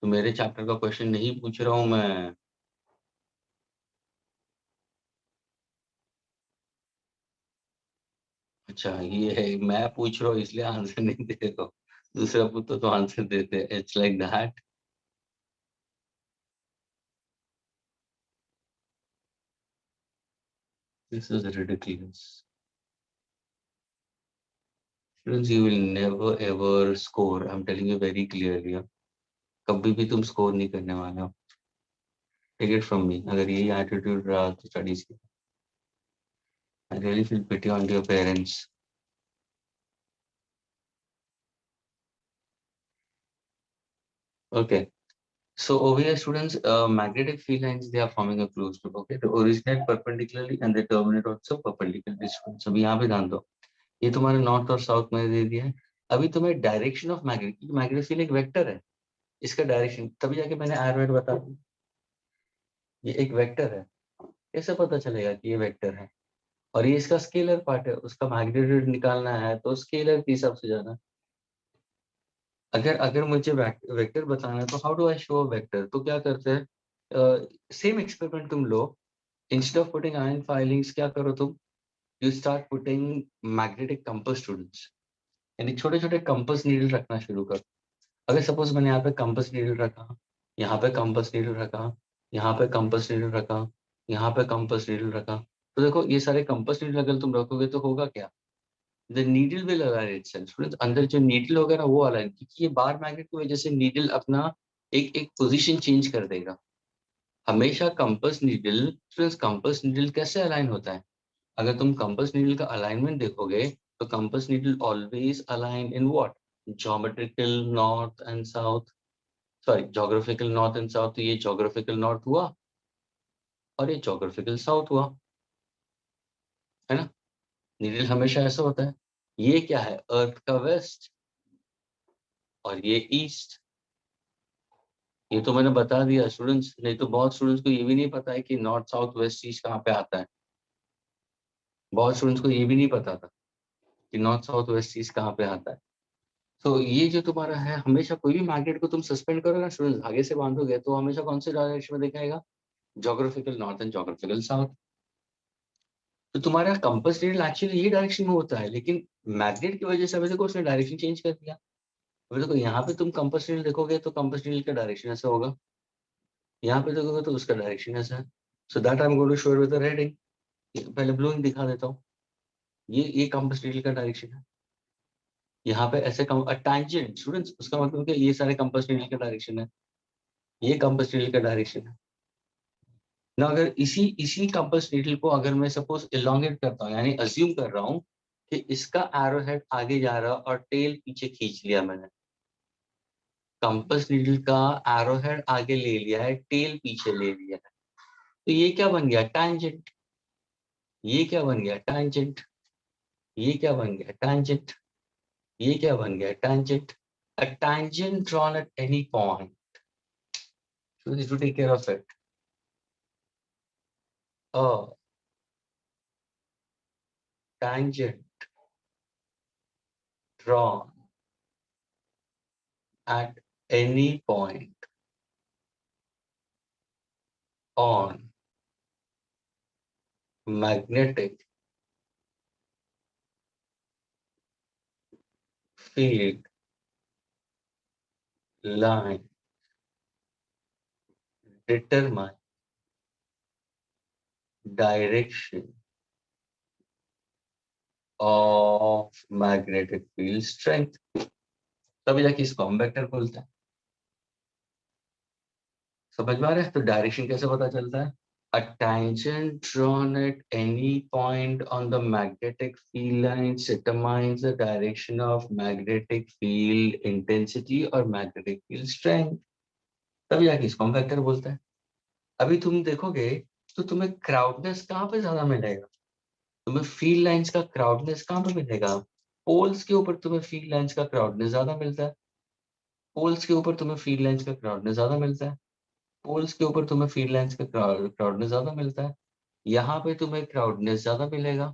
तो मेरे चैप्टर का क्वेश्चन नहीं पूछ रहा हूँ मैं. अच्छा ये है, मैं पूछ रहा हूँ इसलिए आंसर नहीं दे रहा हूँ. दूसरा पूछो तो आंसर देते हैं. It's like that. This is ridiculous. Students, you will never ever score. I'm telling you very clearly. कभी भी तुम स्कोर नहीं करने वाले हो. Take it from me. अगर यही एटीट्यूड रहा तो स्टडीज की, I really feel pity on your parents. Okay. So over here, students, magnetic field lines, they are forming a closed loop. Okay, they originate perpendicularly and they terminate also perpendicularly. Students, अभी यहाँ पे ध्यान दो. ये तुम्हारे north और south में दे दिया है. अभी तुम्हें डायरेक्शन ऑफ मैग्नेटिक फील्ड एक वेक्टर है, इसका डायरेक्शन तभी जाके मैंने आर बता दी. ये एक वेक्टर है, कैसे पता चलेगा कि ये वेक्टर है? और ये इसका स्केलर पार्ट है, उसका मैग्नीट्यूड निकालना है तो स्केलर के हिसाब से जाना. अगर मुझे वेक्टर बताना है तो how do I show vector? तो क्या करते हैं, सेम एक्सपेरिमेंट तुम लो. Instead of putting iron filings क्या करो तुम, you start putting magnetic compass. Students, यानी छोटे छोटे कंपास नीडल रखना शुरू कर. अगर सपोज मैंने यहाँ पे कंपास नीडल रखा, यहाँ पे कंपास नीडल रखा, यहाँ पे कंपास नीडल रखा, यहाँ पे कंपास नीडल रखा, तो देखो ये सारे कंपास नीडल अगर तुम रखोगे तो होगा क्या? The needle will align itself. Students, अंदर जो नीडल होगा ना वो अलाइन, क्योंकि ये बार मैग्नेट की वजह से नीडल अपना एक पोजीशन चेंज कर देगा. हमेशा compass needle, students compass needle कैसे अलाइन होता है? अगर तुम कंपास नीडल का अलाइनमेंट देखोगे तो compass needle always align in what? Geometrical north and south, sorry geographical north and south. तो ये ज्योग्राफिकल नॉर्थ हुआ और ये ज्योग्राफिकल साउथ हुआ, है ना? नीडल हमेशा ऐसा होता है. ये क्या है? अर्थ का वेस्ट और ये ईस्ट. ये तो मैंने बता दिया स्टूडेंट्स, नहीं तो बहुत स्टूडेंट्स को ये भी नहीं पता है कि नॉर्थ साउथ वेस्ट ईस्ट कहाँ पे आता है. बहुत स्टूडेंट्स को ये भी नहीं पता था कि नॉर्थ साउथ वेस्ट ईस्ट कहाँ पे आता है. तो ये जो तुम्हारा है, हमेशा कोई भी मैग्नेट को तुम सस्पेंड करो ना स्टूडेंट्स, धागे से बांधोगे तो हमेशा कौन से डायरेक्शन में दिखाएगा? Geographical north and geographical south. तो तुम्हारा कंपास नीडल एक्चुअली ये डायरेक्शन में होता है, लेकिन मैग्नेट की वजह से अभी देखो उसने डायरेक्शन चेंज कर दिया. अभी देखो यहाँ पे तुम कंपास नीडल देखोगे तो कंपास नीडल का डायरेक्शन ऐसा होगा, यहाँ पे देखोगे तो उसका डायरेक्शन ऐसा है. So that I am going to show with the red ink. पहले ब्लू इंक दिखा देता हूँ. ये कंपास नीडल का डायरेक्शन है. यहाँ पे ऐसे टैंजेंट स्टूडेंट्स, उसका मतलब कि ये सारे कंपास नीडल का डायरेक्शन है, ये कंपास नीडल का डायरेक्शन है ना. अगर इसी कंपास नीडल को अगर मैं सपोज इलोंगेट करता हूँ, यानी अज्यूम कर रहा हूँ कि इसका एरो हेड आगे जा रहा है और टेल पीछे खींच लिया मैंने. कंपास नीडल का एरो हेड आगे ले लिया है, टेल पीछे ले लिया है, तो ये क्या बन गया? टैंजेंट. ये क्या बन गया? टैंजेंट. ये क्या बन गया? टैंजेंट. ये क्या बन गया? Tangent. A tangent drawn at any point. So we need to take care of it. A tangent drawn at any point on magnetic field line determine direction of magnetic field strength. तभी जाके इसको हम vector बोलते हैं. समझ में आ रहा है? तो डायरेक्शन कैसे पता चलता है? A tangent drawn at any point on the magnetic field lines determines the direction of magnetic field intensity or magnetic field strength. तभी जाके इसको हम वेक्टर बोलते हैं. अभी तुम देखोगे तो तुम्हें क्राउडनेस कहाँ पे ज्यादा मिलेगा? तुम्हें फील्ड लाइंस का क्राउडनेस कहाँ पे मिलेगा? पोल्स के ऊपर तुम्हें फील्ड लाइंस का क्राउडनेस ज्यादा मिलता है. पोल्स के ऊपर तुम्हें फील्ड लाइंस का क्राउडनेस ज्यादा मिलता है. पोल्स के ऊपर तुम्हें फील्ड लाइंस का क्राउडनेस ज्यादा मिलता है. यहाँ पे तुम्हें क्राउडनेस ज्यादा मिलेगा.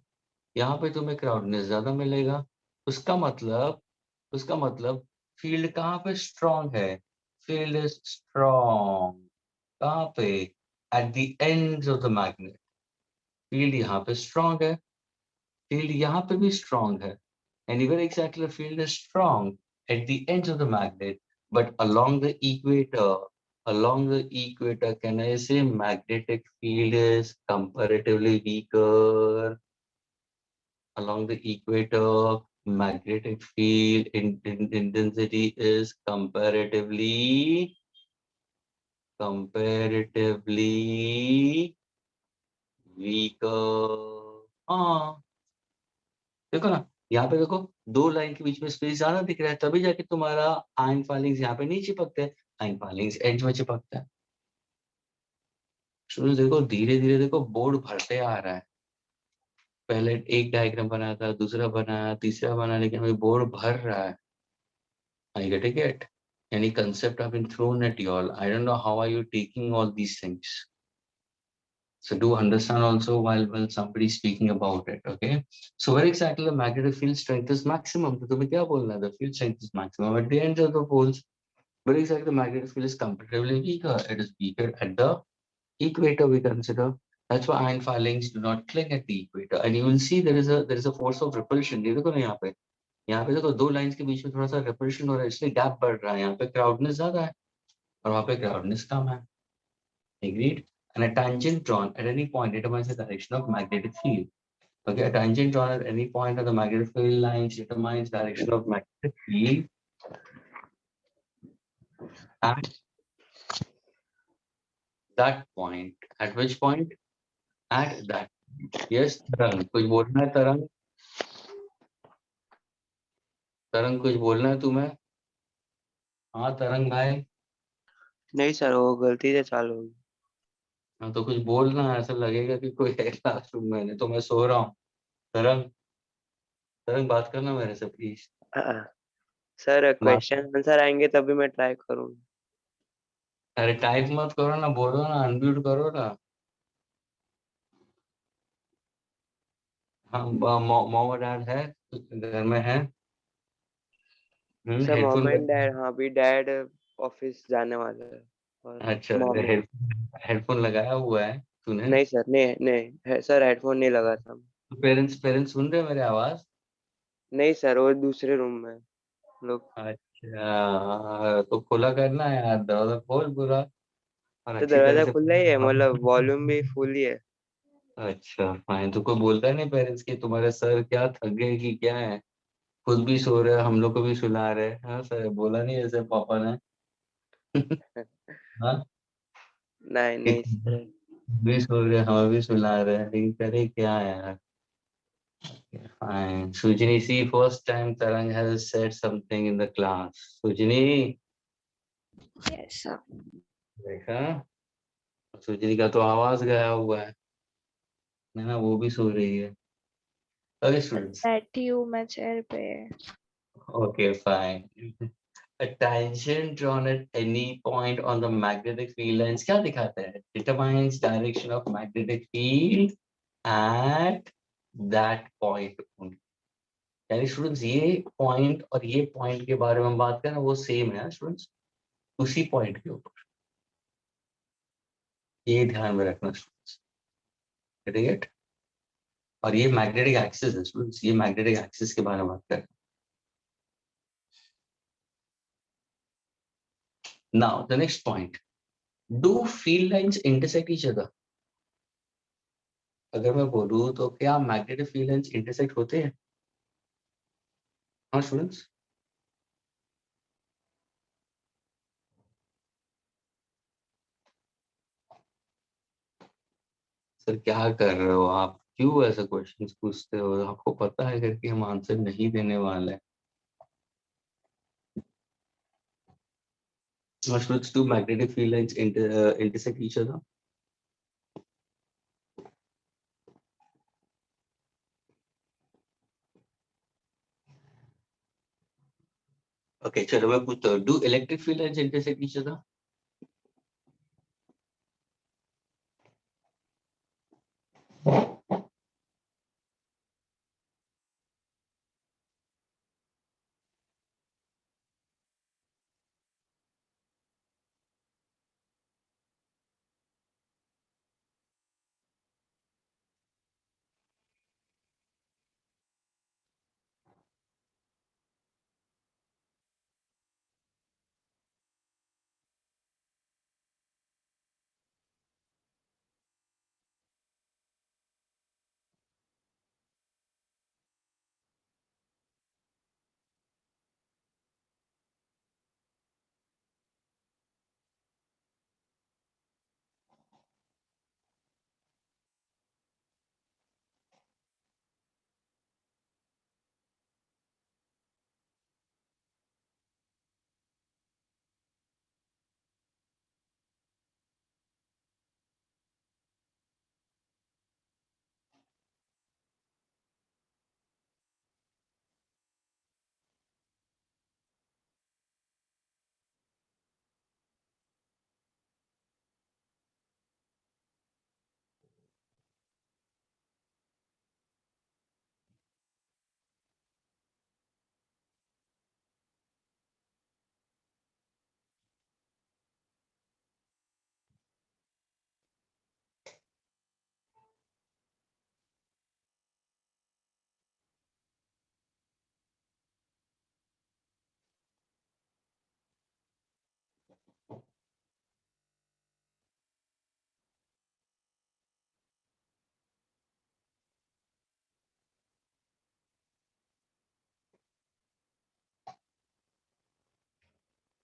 यहाँ पे तुम्हें क्राउडनेस ज्यादा मिलेगा. उसका मतलब फील्ड कहाँ पे स्ट्रॉन्ग है? फील्ड इज स्ट्रॉन्ग कहाँ पे? Eight the ends of the magnet. Field यहाँ पे स्ट्रॉन्ग है. फील्ड यहाँ पे भी स्ट्रॉन्ग है. And where exactly the field is strong? At the ends of the magnet, but along the equator, can I say magnetic field is comparatively weaker? Along the equator, magnetic field intensity is comparatively weaker. हाँ, देखो ना, यहाँ पे देखो दो line के बीच में space ज्यादा दिख रहा है, तभी जाके तुम्हारा आयन फाइलिंग्स यहाँ पे नहीं चिपकते. आयन फाइलिंग्स एज में चिपकते हैं. शुरू देखो धीरे धीरे देखो बोर्ड भरते आ रहा है. पहले एक डायग्राम बनाया था, दूसरा बनाया, तीसरा बना, लेकिन अभी बोर्ड भर रहा है. I get it? Any concept have been thrown at you all. I don't know how are you taking all these things. So do understand also while somebody is speaking about it, okay? So where exactly the magnetic field strength is maximum? तो तुम्हें क्या बोलना है? The field strength is maximum at the ends of the poles. Where exactly the magnetic field is comparatively weaker? It is weaker at the equator, we consider. That's why iron filings do not cling at the equator. And you will see there is a force of repulsion. ये देखो ना यहाँ पे देखो दो lines के बीच में थोड़ा सा repulsion हो रहा है, इसलिए गैप बढ़ रहा है. यहाँ पे क्राउडनेस ज्यादा है और वहाँ पे क्राउडनेस कम है. Agreed? And a tangent drawn at any point determines the direction of magnetic field. Okay, a tangent drawn at any point of the magnetic field lines determines direction of magnetic field at that point. At which point? At that. Yes, Tarang. कुछ बोलना है तरंग? तरंग कुछ बोलना है तुम्हें? हाँ तरंग भाई. नहीं सर, वो गलती से चालू हो गई। हाँ तो कुछ बोलना है, ऐसा लगेगा कि कोई है क्लासरूम में. नहीं तो मैं सो रहा हूँ. तरंग तरंग बात करना मेरे से प्लीज. सर क्वेश्चन आंसर आएंगे तभी मैं ट्राई करूंगा. अरे टाइप मत करो ना, बोलो ना, अनम्यूट करो ना. हाँ मोमो डैड है घर में है. Sir headphone mom and dad, हाँ अभी डैड ऑफिस जाने वाला है और अच्छा मॉम. हेडफोन लगाया हुआ है तूने? नहीं सर, नहीं सर, हेडफोन नहीं लगा था. पेरेंट्स सुन रहे हैं मेरे आवाज? नहीं सर, वो दूसरे रूम में लोग. अच्छा तो खुला करना है यार, दरवाजा खोल पूरा और तो अच्छी तरह दरवाजा से. खुला ही है, मतलब वॉल्यूम भी फुल ही है. अच्छा फाइन. तो कोई बोलता है नहीं पेरेंट्स की तुम्हारे सर क्या थक गए कि क्या है? खुद भी सो रहे हैं, हम लोग को भी सुला रहे हैं. हाँ सर बोला नहीं ऐसे पापा ने? हाँ नहीं कि सर. भी सो रहे हैं, हमें भी सुला रहे हैं, लेकिन करे क्या यार. Fine. Sujini, see, first time Tarang has said something in the class. Sujini, Yes, sir. देखा? सुजनी का तो आवाज गया हुआ है ना, वो भी सो रही है. Okay, students. बैठी हूँ मैं चेयर पे. Okay, fine. A tangent drawn at any point on the magnetic field lines क्या दिखाता है? Determines direction of magnetic field at that point only. यानी स्टूडेंट्स ये पॉइंट और ये पॉइंट के बारे में बात करें वो सेम है स्टूडेंट्स, उसी पॉइंट के ऊपर, ये ध्यान में रखना स्टूडेंट्स, ठीक है? और ये मैग्नेटिक एक्सिस है स्टूडेंट्स, ये मैग्नेटिक एक्सिस के बारे में बात करें. Now the next point, do field lines intersect each other? अगर मैं बोलूं तो क्या मैग्नेटिक फील्ड लाइंस इंटरसेक्ट होते हैं? हाँ स्टूडेंट्स, सर क्या कर रहे हो आप, क्यों ऐसे क्वेश्चंस पूछते हो, आपको पता है करके हम आंसर नहीं देने वाले हैं. Students, do magnetic field lines intersect each other? Okay, चलो मैं पूछता हूँ, do electric field lines intersect each other?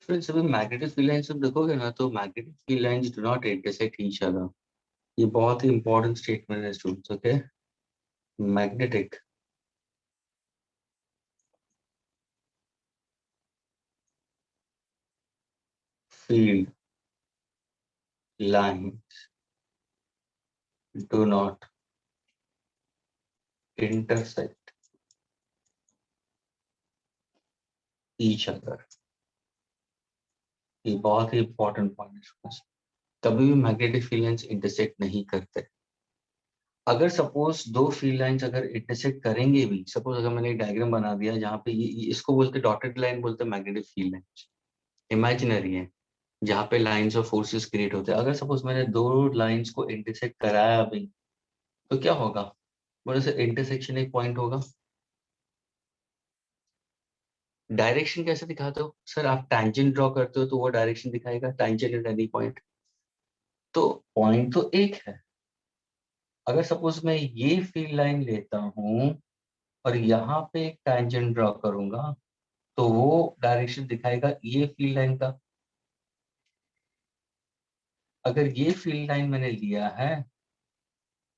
Friends, अभी मैग्नेटिक फील्ड लाइंस तुम देखोगे ना तो magnetic field lines do not intersect each other. ये बहुत ही इंपॉर्टेंट स्टेटमेंट है students. Okay, magnetic field lines do not intersect each other. ये बहुत ही इंपॉर्टेंट पॉइंट है. कभी भी मैग्नेटिक फील्ड लाइंस इंटरसेक्ट नहीं करते. अगर सपोज दो फील्ड लाइंस अगर इंटरसेक्ट करेंगे भी, सपोज अगर मैंने एक डायग्राम बना दिया जहाँ पे ये इसको बोलते डॉटेड लाइन बोलते हैं मैग्नेटिक फील्ड लाइंस, इमेजिनरी है जहाँ पे लाइंस ऑफ फोर्सेस क्रिएट होते हैं. अगर सपोज मैंने दो लाइंस को इंटरसेक्ट कराया अभी तो क्या होगा, बोले से इंटरसेक्शन एक पॉइंट होगा. डायरेक्शन कैसे दिखाते हो सर, आप टैंजेंट ड्रॉ करते हो तो वो डायरेक्शन दिखाएगा, टैंजेंट एट एनी पॉइंट. तो पॉइंट तो एक है. अगर सपोज मैं ये फील्ड लाइन लेता हूँ और यहाँ पे एक टैंजेंट ड्रॉ करूंगा तो वो डायरेक्शन दिखाएगा ये फील्ड लाइन का. अगर ये फील्ड लाइन मैंने लिया है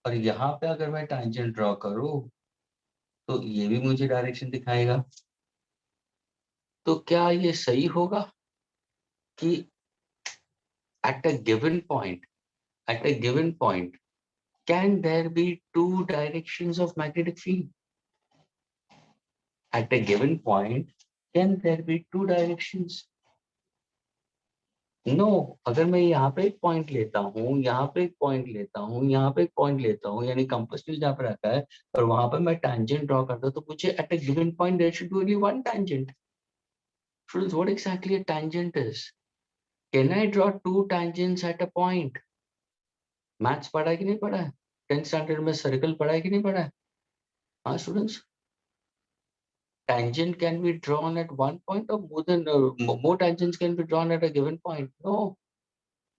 और यहाँ पे अगर मैं टैंजेंट ड्रॉ करूँ तो ये भी मुझे डायरेक्शन दिखाएगा. तो क्या ये सही होगा कि eight a given point, at a given point, can there be two directions of magnetic field? At a given point, Can there be two directions? No अगर मैं यहाँ पे एक पॉइंट लेता हूँ, यहाँ पे एक पॉइंट लेता हूँ, यहाँ पे एक पॉइंट लेता हूँ, यानी कंपास व्हील जहाँ पे रखा है और वहां पे मैं tangent ड्रॉ करता हूँ, तो मुझे at a given point there should be only one tangent. Students, what exactly a tangent is? Can I draw two tangents at a point? Maths पढ़ा है कि नहीं पढ़ा है? 10th स्टैंडर्ड में सर्कल पढ़ा है कि नहीं पढ़ा है? हाँ students, tangent can be drawn at one point or more tangents can be drawn at a given point. No.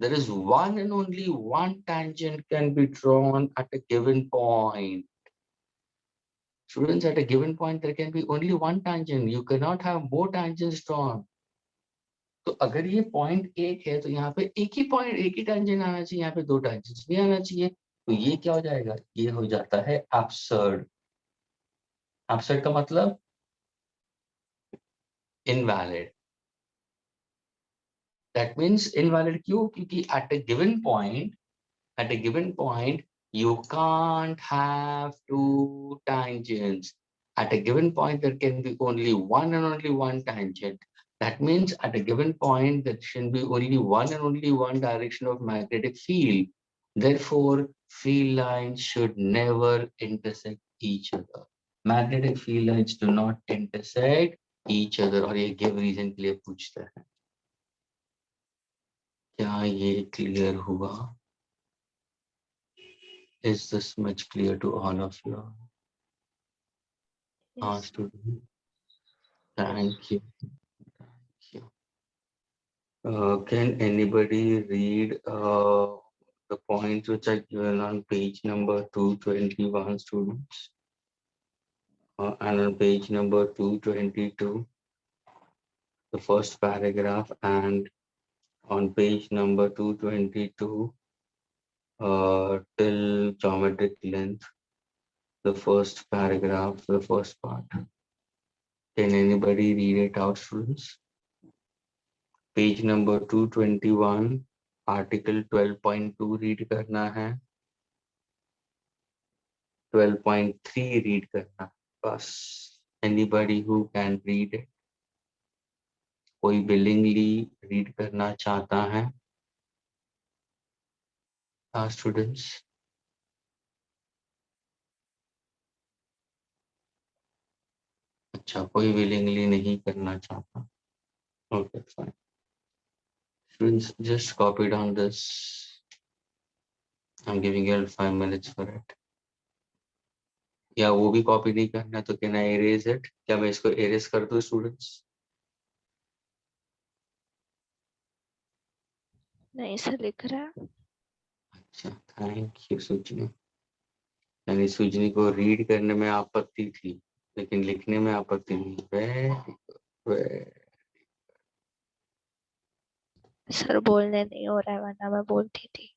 There is one and only one tangent can be drawn at a given point. Students, at a given point, there can be only one tangent. You cannot have more tangents drawn. तो अगर ये point एक है तो यहाँ पे एक ही point, एक ही टेंजेंट आना चाहिए, यहाँ पे दो टेंजेंट्स नहीं आना चाहिए. तो ये क्या हो जाएगा? ये हो जाता है एब्सर्ड. एब्सर्ड का मतलब इनवैलिड. दैट मीन्स इनवैलिड क्यों? क्योंकि eight a given point, you can't have two tangents. At a given point, there can be only one and only one tangent. That means at a given point, there should be only one and only one direction of magnetic field. Therefore, field lines should never intersect each other. Magnetic field lines do not intersect each other. और ये give reason के लिए पूछता है. क्या ये clear हुआ? Is this much clear to all of you? Yes. Student. Thank you. Thank you. Can anybody read the points which are given on page number 221, students? And on page number 222, the first paragraph, and on page number 222, till geometric length, the first paragraph, the first part. Can anybody read it out, students? Page number 221, article 12.2 read करना है, 12.3 read करना है, बस. Anybody who can read it? कोई willingly read करना चाहता है? Students? अच्छा, कोई willingly नहीं करना चाहता. Okay, fine. Students, just copy down this. I'm giving you 5 minutes for it. या वो भी कॉपी नहीं करना तो कैन आई erase it? क्या मैं इसको erase कर दूं स्टूडेंट्स? नहीं सर लिख रहा है. अच्छा, थैंक यू सुजनी. यानी सुजनी को रीड करने में आपत्ति थी लेकिन लिखने में आपत्ति नहीं. सर बोलने नहीं हो रहा है वरना मैं बोलती थी.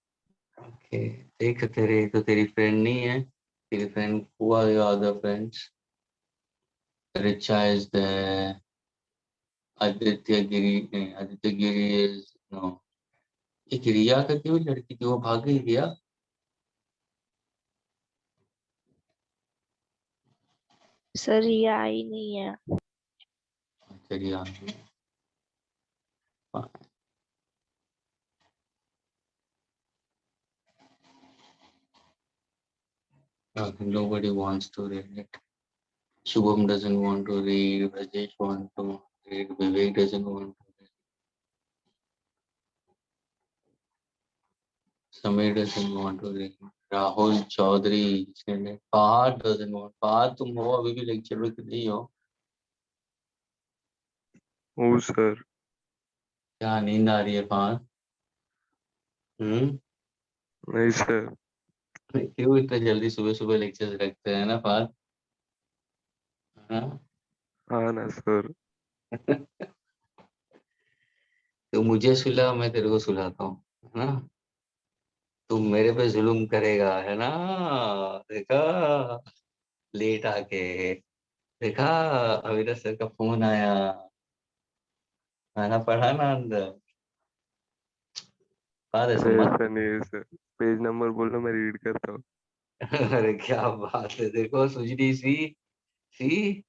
ओके, देख तेरे तो तेरी फ्रेंड नहीं है. तेरी friend who are your other friends? Richa is there, Aditya Giri नहीं, आदित्य गिरी इज नो. एक रिया करके भी लड़की थी, वो भाग गई. रिया सर ये आई नहीं है. रिया nobody wants to read it. Shubham doesn't want to read, Rajesh wants to read, Vivek doesn't want to read, Samir doesn't want to read, Rahul Chaudhary Fahad doesn't want. Fahad तुम हो अभी भी lecture में कि नहीं हो? ओ sir. क्या नींद आ रही है फहद? नहीं सर. क्यों इतना जल्दी सुबह सुबह लेक्चर रखते हैं ना फहद? हाँ? हाँ ना सर. तो मुझे सुला, मैं तेरे को सुलाता हूँ, है ना? तू मेरे पे जुल्म करेगा, है ना? देखा लेट आके, देखा अविनाश सर का फोन आया, खाना पढ़ा ना अंदर. बात ऐसा अरे मत. ऐसा नहीं है सर. पेज नंबर बोलो मैं रीड करता हूँ. अरे क्या बात है, देखो सुजनी सी सी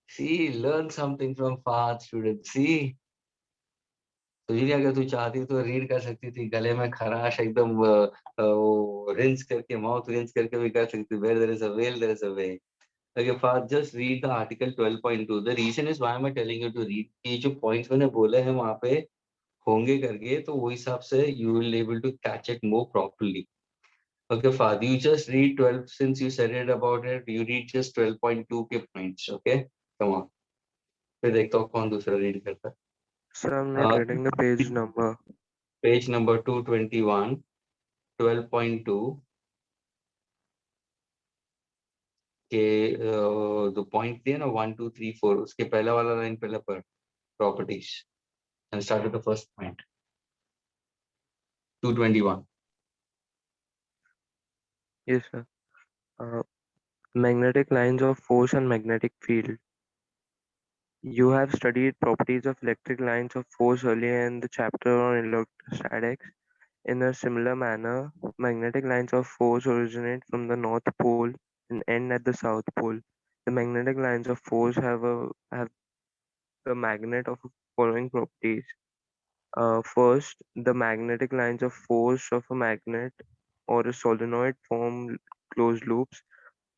See, learn something from Fahad, student. See, तो ये अगर तू चाहती तो रीड कर सकती थी, गले में खराश एकदम वो रिंस करके, माउथ रिंस करके भी कर सकती थी. Where there is a will, there is a way. Okay, Fahad, just read the article 12.2. The reason is why am I telling you to read? ये जो points मैंने बोले हैं वहाँ पे होंगे करके, तो वो हिसाब से you will able to catch it more properly. Okay, Fahad, you just read 12 since you said it about it. You read just 12.2 के points. Okay, come on. फिर देखता हूँ कौन दूसरा रीड करता है. Sir, I'm not getting the page number. Page number 221, 12.2 के जो पॉइंट दिए ना 1 2 3 4, उसके पहला वाला लाइन पहले पर properties and start with the first point. 221. Yes, sir. Magnetic lines of force and magnetic field. You have studied properties of electric lines of force earlier in the chapter on electrostatics. In a similar manner, magnetic lines of force originate from the North Pole and end at the South Pole. The magnetic lines of force have the magnet of following properties. First, the magnetic lines of force of a magnet or a solenoid form closed loops.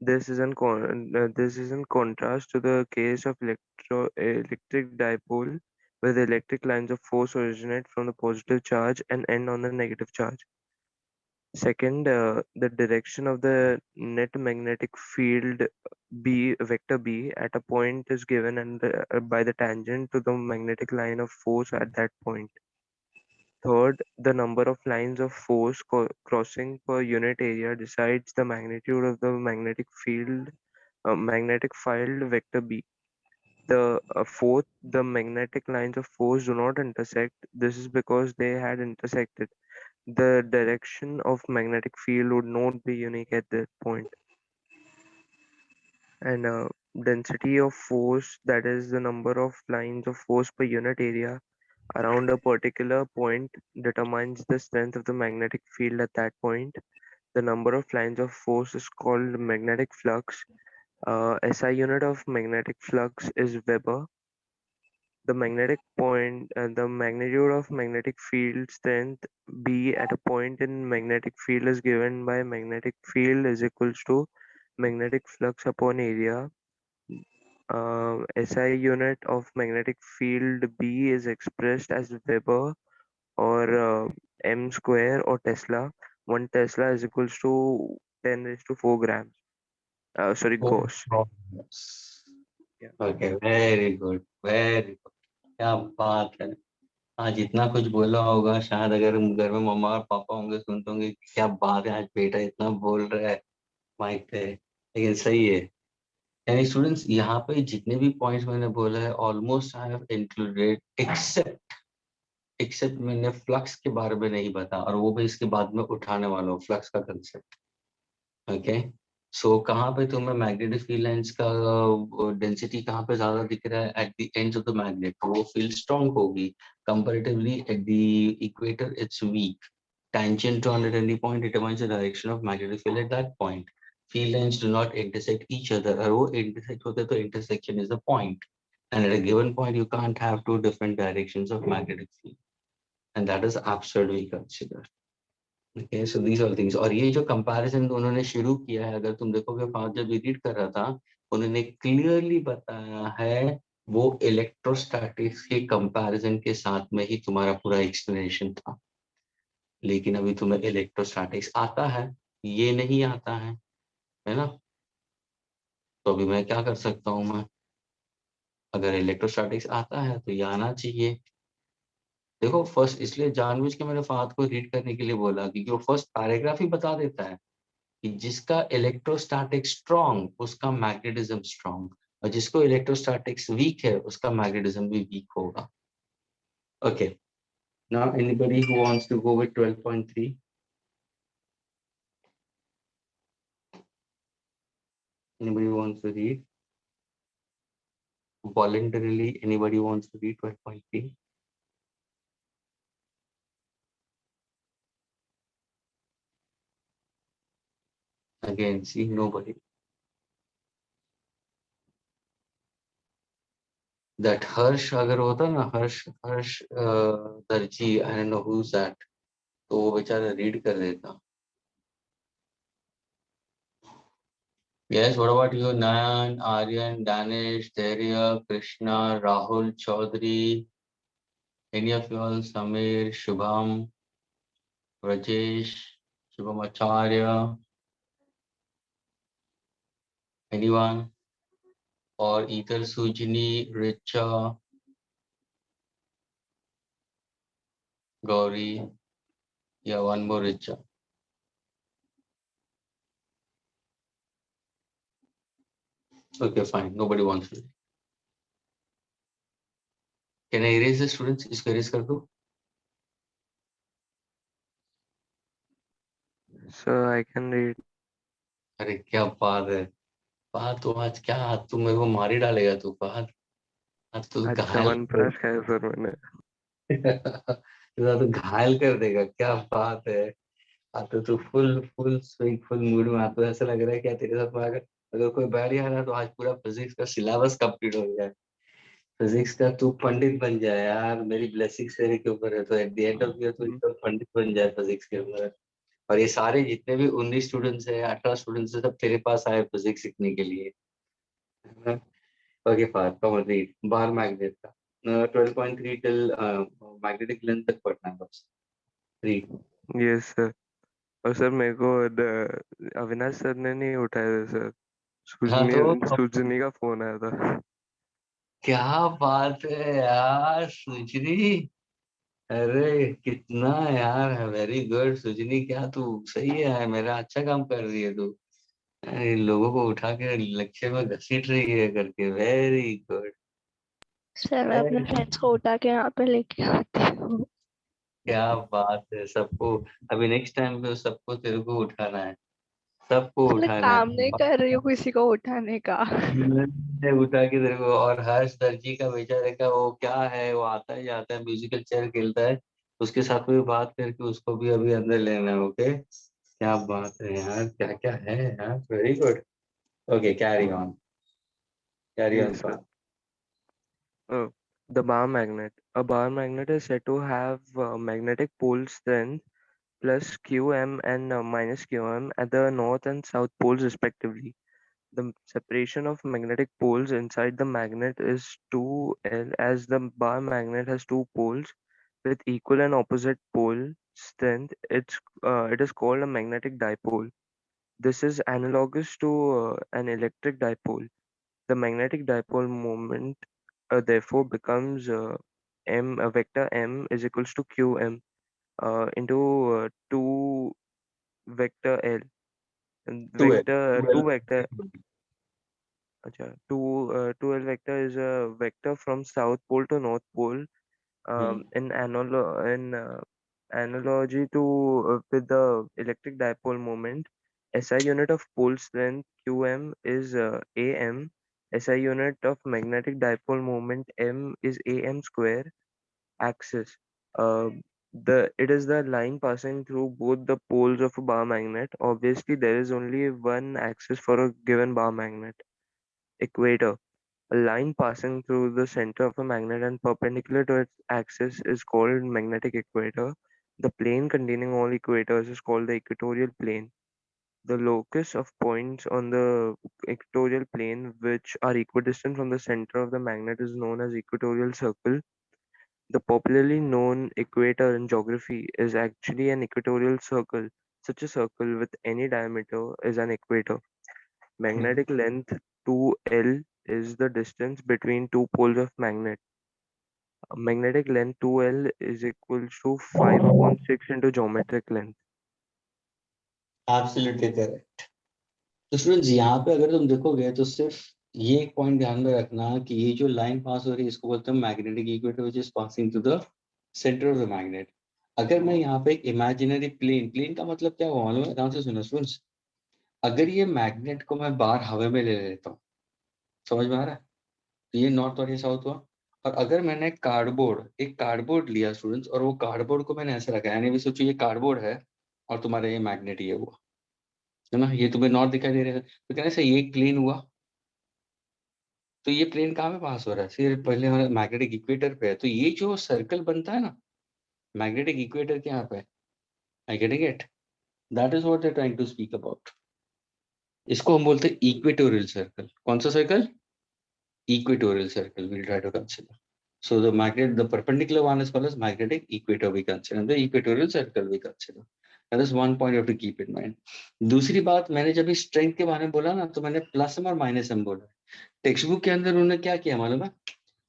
This is in contrast to the case of electric dipole, where the electric lines of force originate from the positive charge and end on the negative charge. Second, the direction of the net magnetic field B vector B at a point is given by the tangent to the magnetic line of force at that point. Third, the number of lines of force crossing per unit area decides the magnitude of the magnetic field vector B. The fourth, the magnetic lines of force do not intersect. This is because they had intersected. The direction of magnetic field would not be unique at that point. And density of force, that is the number of lines of force per unit area around a particular point, determines the strength of the magnetic field at that point. The number of lines of force is called magnetic flux. SI unit of magnetic flux is Weber. The the magnitude of magnetic field strength B at a point in magnetic field is given by magnetic field is equals to magnetic flux upon area. SI unit of magnetic field B is expressed as Weber or m square or Tesla. 1 Tesla is equals to 10 raised to 4 grams. Sorry, Gauss. Yeah. Okay, very good, very good. क्या बात है. आज इतना कुछ बोला होगा, शायद अगर घर में मम्मा और पापा होंगे सुनते होंगे क्या बात है आज बेटा इतना बोल रहा है माइक पे, लेकिन सही है. यानी स्टूडेंट्स यहाँ पे जितने भी पॉइंट्स मैंने बोला है almost I have included except मैंने फ्लक्स के बारे में नहीं बताया, और वो भी इसके बाद में उठाने वाला हूँ फ्लक्स का कंसेप्ट. ओके, सो कहाँ पे तुम्हें मैग्नेटिक फील्ड लाइंस का डेंसिटी कहाँ पे ज्यादा दिख रहा है? At the ends of the magnet. वो फील्ड स्ट्रांग होगी comparatively. At the equator it's weak. Tangent to under any point determines the direction of magnetic field at that point. Field lines do not intersect each other. अगर वो intersect होते तो intersection is the point. And at a given point, you can't have two different directions of magnetic field. And that is absurd we consider. Okay, so these are things. और ये जो comparison उन्होंने शुरू किया है, अगर तुम देखोगे फास्ट जब रीड कर रहा था, उन्होंने क्लियरली बताया है वो इलेक्ट्रोस्टैटिक्स के कंपैरिजन के साथ में ही तुम्हारा पूरा एक्सप्लेनेशन था. लेकिन अभी तुम्हें इलेक्ट्रोस्टैटिक्स आता है, ये नहीं आता है ना. तो अभी मैं क्या कर सकता हूँ, मैं अगर इलेक्ट्रोस्टैटिक्स आता है तो ये आना चाहिए. देखो फर्स्ट इसलिए जानबूझ के मैंने फाहद को रीड करने के लिए बोला क्योंकि वो फर्स्ट पैराग्राफ ही बता देता है कि जिसका इलेक्ट्रोस्टैटिक स्ट्रॉन्ग उसका मैग्नेटिज्म स्ट्रॉन्ग, और जिसको इलेक्ट्रोस्टैटिक्स वीक है उसका मैग्नेटिज्म भी वीक होगा. Okay, now anybody who wants to go with 12.3? Anybody wants to read? Voluntarily, anybody wants to read 12.3? Again, see nobody. That हर्ष अगर होता ना, हर्ष हर्ष दर्जी, आई don't know who is that, तो वो बेचारा रीड कर देता. Yes, what about you, Nayan, Aryan, Danish, Dhairya, Krishna, Rahul, Chaudhary, any of you all, Samir, Shubham, Rajesh, Shubham Acharya, anyone? Or either Sujini, Richa, Gauri, yeah, one more Richa. Okay, fine, nobody wants to. Can I erase the students? इसको erase कर दो. Sir, I can read. अरे क्या बात है, बात तो आज क्या, तू मेरे को मार ही डालेगा तू, बात आज तू अच्छा, घायल वन प्रयास किया है सर मैंने. तो घायल कर देगा, क्या बात है. तो तू full full swing, full mood में आता, ऐसा लग रहा है कि तेरे साथ में अगर अगर कोई बैठ गया ना तो आज पूरा फिजिक्स का सिलेबस कंप्लीट हो जाए. फिजिक्स का तू पंडित बन जाए यार, मेरी ब्लेसिंग्स तेरे के ऊपर है, तो at the end of year तू एकदम पंडित बन जाए फिजिक्स के अंदर. और ये सारे जितने भी 19 स्टूडेंट्स है, 18 स्टूडेंट्स है, सब तेरे पास आए फिजिक्स सीखने के लिए. ओके फार कॉमन रीड बार मैग्नेट का 12.3 टिल मैग्नेटिक लेंथ तक पढ़ना है बस. रीड. Yes sir. और सर मेरे को अविनाश सर ने नहीं उठाया सर. हाँ तो सुजनी का फोन आया था. क्या बात है यार सुजनी, अरे कितना यार है, वेरी गुड सुजनी, क्या तू सही है यार, मेरा अच्छा काम कर रही है तू. अरे लोगों को उठा के लेक्चर में घसीट रही है करके, वेरी गुड. सर मैं अपने फ्रेंड्स को उठा के यहाँ पे लेके आती हूँ. क्या बात है, सबको अभी नेक्स्ट टाइम पे सबको तेरे को उठाना है, सबको मैं उठाना काम नहीं है. कर रही हूँ किसी को उठाने का. मैंने उठा के तेरे को. और हर्ष दर्जी का बेचारे का वो क्या है, वो आता ही जाता है, म्यूजिकल चेयर खेलता है, उसके साथ भी बात करके उसको भी अभी अंदर लेना है. ओके, क्या बात है यार, क्या क्या है यार, very good. Okay, carry on, carry on Yes, sir. sir. The bar magnet. A bar magnet is said to have magnetic pole strength plus Qm and minus Qm at the north and south poles respectively. The separation of magnetic poles inside the magnet is 2L, as the bar magnet has two poles with equal and opposite pole strength. It is called a magnetic dipole. This is analogous to an electric dipole. The magnetic dipole moment therefore becomes vector m is equals to qm into 2 vector l. And two L, vector to 2 L. vector. Acha, 2l vector is a vector from south pole to north pole. In analogy to with the electric dipole moment, SI unit of pole strength Qm is Am. SI unit of magnetic dipole moment M is Am square axis. Uh, it is the line passing through both the poles of a bar magnet. Obviously, there is only one axis for a given bar magnet. Equator. A line passing through the center of a magnet and perpendicular to its axis is called magnetic equator. The plane containing all equators is called the equatorial plane. The locus of points on the equatorial plane which are equidistant from the center of the magnet is known as equatorial circle. The popularly known equator in geography is actually an equatorial circle. Such a circle with any diameter is an equator. Magnetic length 2L is the distance between two poles of magnet. Magnetic length 2L is equal to 5 upon 6 into geometric length. Absolutely correct. तो students यहाँ पे अगर तुम देखोगे तो सिर्फ ये एक पॉइंट ध्यान में रखना कि ये जो लाइन पास हो रही है इसको बोलते हैं magnetic equator which is passing to the center of the magnet. अगर मैं यहाँ पे एक इमेजिनरी प्लेन, प्लेन का मतलब क्या हुआ मालूम है, ध्यान से सुनो स्टूडेंट्स. अगर ये मैग्नेट को मैं बाहर हवा में ले लेता हूँ, समझ में आ रहा है, तो ये नॉर्थ और ये साउथ हुआ. और अगर मैंने एक कार्डबोर्ड लिया स्टूडेंट्स, और वो कार्डबोर्ड को मैंने ऐसे रखा, यानी भी सोचो ये कार्डबोर्ड है और तुम्हारा ये मैग्नेट ये हुआ, है ना, ये तुम्हें नॉर्थ दिखाई दे रहा है, तो कहने से ये एक प्लेन हुआ. तो ये प्लेन कहाँ पे पास हो रहा है? सिर्फ पहले हमारे मैग्नेटिक इक्वेटर पे है, तो ये जो सर्कल बनता है ना मैग्नेटिक इक्वेटर के यहाँ पे, I getting it? That is what they trying to speak about. इसको हम बोलते हैं इक्वेटोरियल सर्कल। कौन सा circle? Equatorial circle we'll try to consider. So the perpendicular one is called as magnetic equator we consider. The equatorial circle we consider. That is one point you have to keep in mind. दूसरी बात, मैंने जब strength के बारे में बोला ना, तो मैंने प्लस एम और माइनस एम बोला। टेक्स्ट बुक के अंदर उन्होंने क्या किया मालूम है?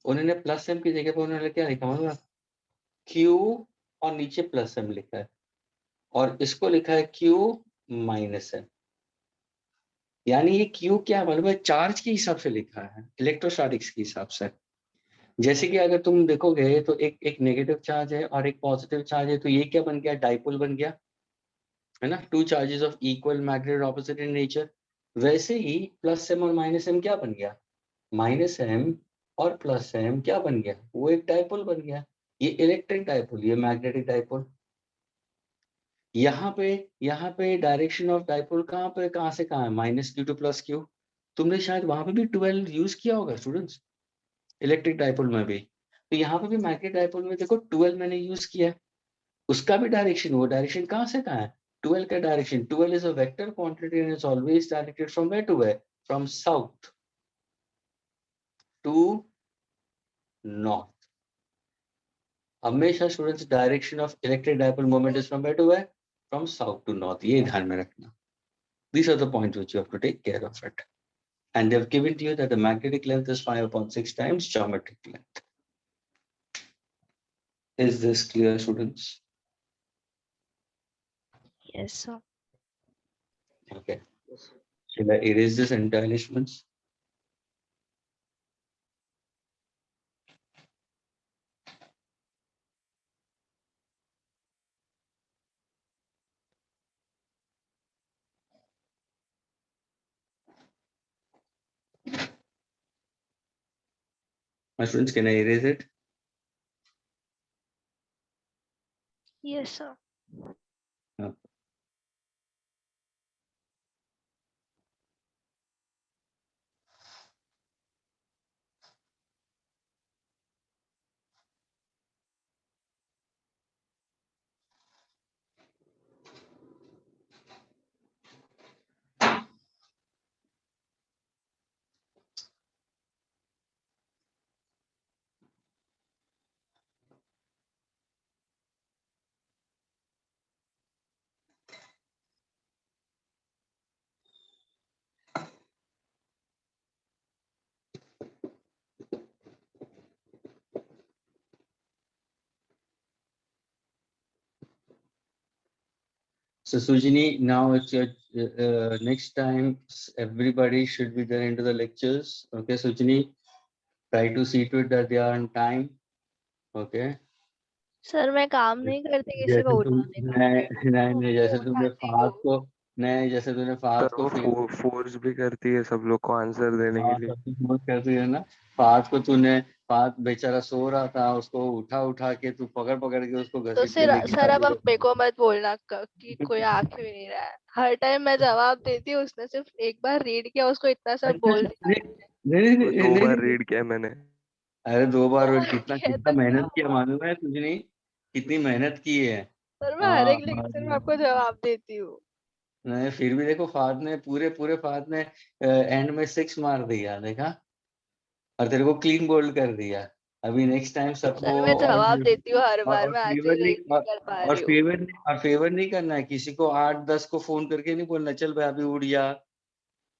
उन्होंने प्लस एम की जगह पर उन्होंने क्या लिखा मालूम है? Q और नीचे प्लस एम लिखा है, और इसको लिखा है Q माइनस एम। यानी ये Q क्या मालूम है? चार्ज के हिसाब से लिखा है, इलेक्ट्रोस्टैटिक्स के हिसाब से। जैसे कि अगर तुम देखोगे तो एक नेगेटिव चार्ज है और एक पॉजिटिव चार्ज है, तो ये क्या बन गया? डाइपोल बन गया, है ना? Two charges of equal magnet opposite in nature. वैसे ही प्लस एम और माइनस एम क्या बन गया? माइनस एम और प्लस एम क्या बन गया? वो एक डाइपोल बन गया। ये इलेक्ट्रिक डाइपोल, ये मैग्नेटिक डाइपोल। यहाँ पे डायरेक्शन ऑफ डाइपोल कहाँ से कहाँ है? Minus Q two plus Q. तुमने शायद वहां पे भी 12 यूज किया होगा स्टूडेंट्स, इलेक्ट्रिक डाइपोल में भी। तो यहाँ पे भी मैग्नेटिक डाइपोल में देखो 12 मैंने यूज किया है। उसका भी डायरेक्शन, वो डायरेक्शन कहाँ से कहाँ है? 12 का direction, 12 is a vector quantity and is always directed from where to where? From south to north. हमेशा students direction of electric dipole moment is from where to where? From south to north. ये ध्यान में रखना। These are the points which you have to take care of it. And they have given to you that the magnetic length is 5/6 times geometric length. Is this clear, students? Yes, sir. Okay. Shall I erase this entire students? My students, can I erase it? Yes, sir. No. So Sujini, now it's your next time. Everybody should be there into the lectures. Okay, Sujini, try to see to it that they are on time. Okay. Sir मैं काम नहीं करती किसी जैसे को तुम उठाने का। नहीं जैसे तुमने फाद को नहीं जैसे तुमने फाद सर को वो फोर्स भी करती है सब लोग को आंसर देने के लिए। सब करती है ना। फाद को तूने, फाद बेचारा सो रहा था, उसको उठा के तू पकड़ के उसको तो घसीट के सर लेके सर अब जाती आप मेरे को मत बोलना कि कोई आ क्यों नहीं रहा है। हर टाइम मैं जवाब देती हूँ, उसने सिर्फ एक बार रीड किया, उसको इतना सब बोल दिया। दो बार रीड किया मैंने। अरे 2 बार कितना कहता मेहनत क्या किया हुआ? मालूम है तुझे? नहीं कितनी मेहनत की है। सर मैं हर हाँ एक लेक्चर में आपको जवाब देती हूँ। नहीं फिर भी देखो फाद ने पूरे फाद ने एंड में 6 मार दिया, देखा? और तेरे को क्लीन बोल्ड कर दिया। अभी नेक्स्ट टाइम सबको सर मैं जवाब देती हूँ हर बार, मैं आज फेवर नहीं नहीं कर पा रही हूँ। फेवर नहीं करना है किसी को। 8-10 को फोन करके नहीं बोलना चल भाई अभी उठ जा,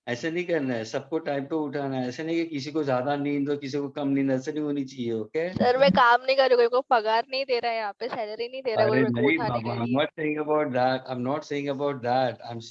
ऐसे नहीं करना है। सबको टाइम पे उठाना है। ऐसे नहीं कि किसी को ज्यादा नींद हो किसी को कम नींद, ऐसे नहीं होनी चाहिए। ओके? सर मैं काम नहीं कर रही हूँ, कोई को पगार नहीं दे रहा है, यहाँ पे सैलरी नहीं दे रहा है कोई अरे मेरे को नहीं उठाने बाबा, के I'm लिए। not saying about that. I'm not saying about that. I'm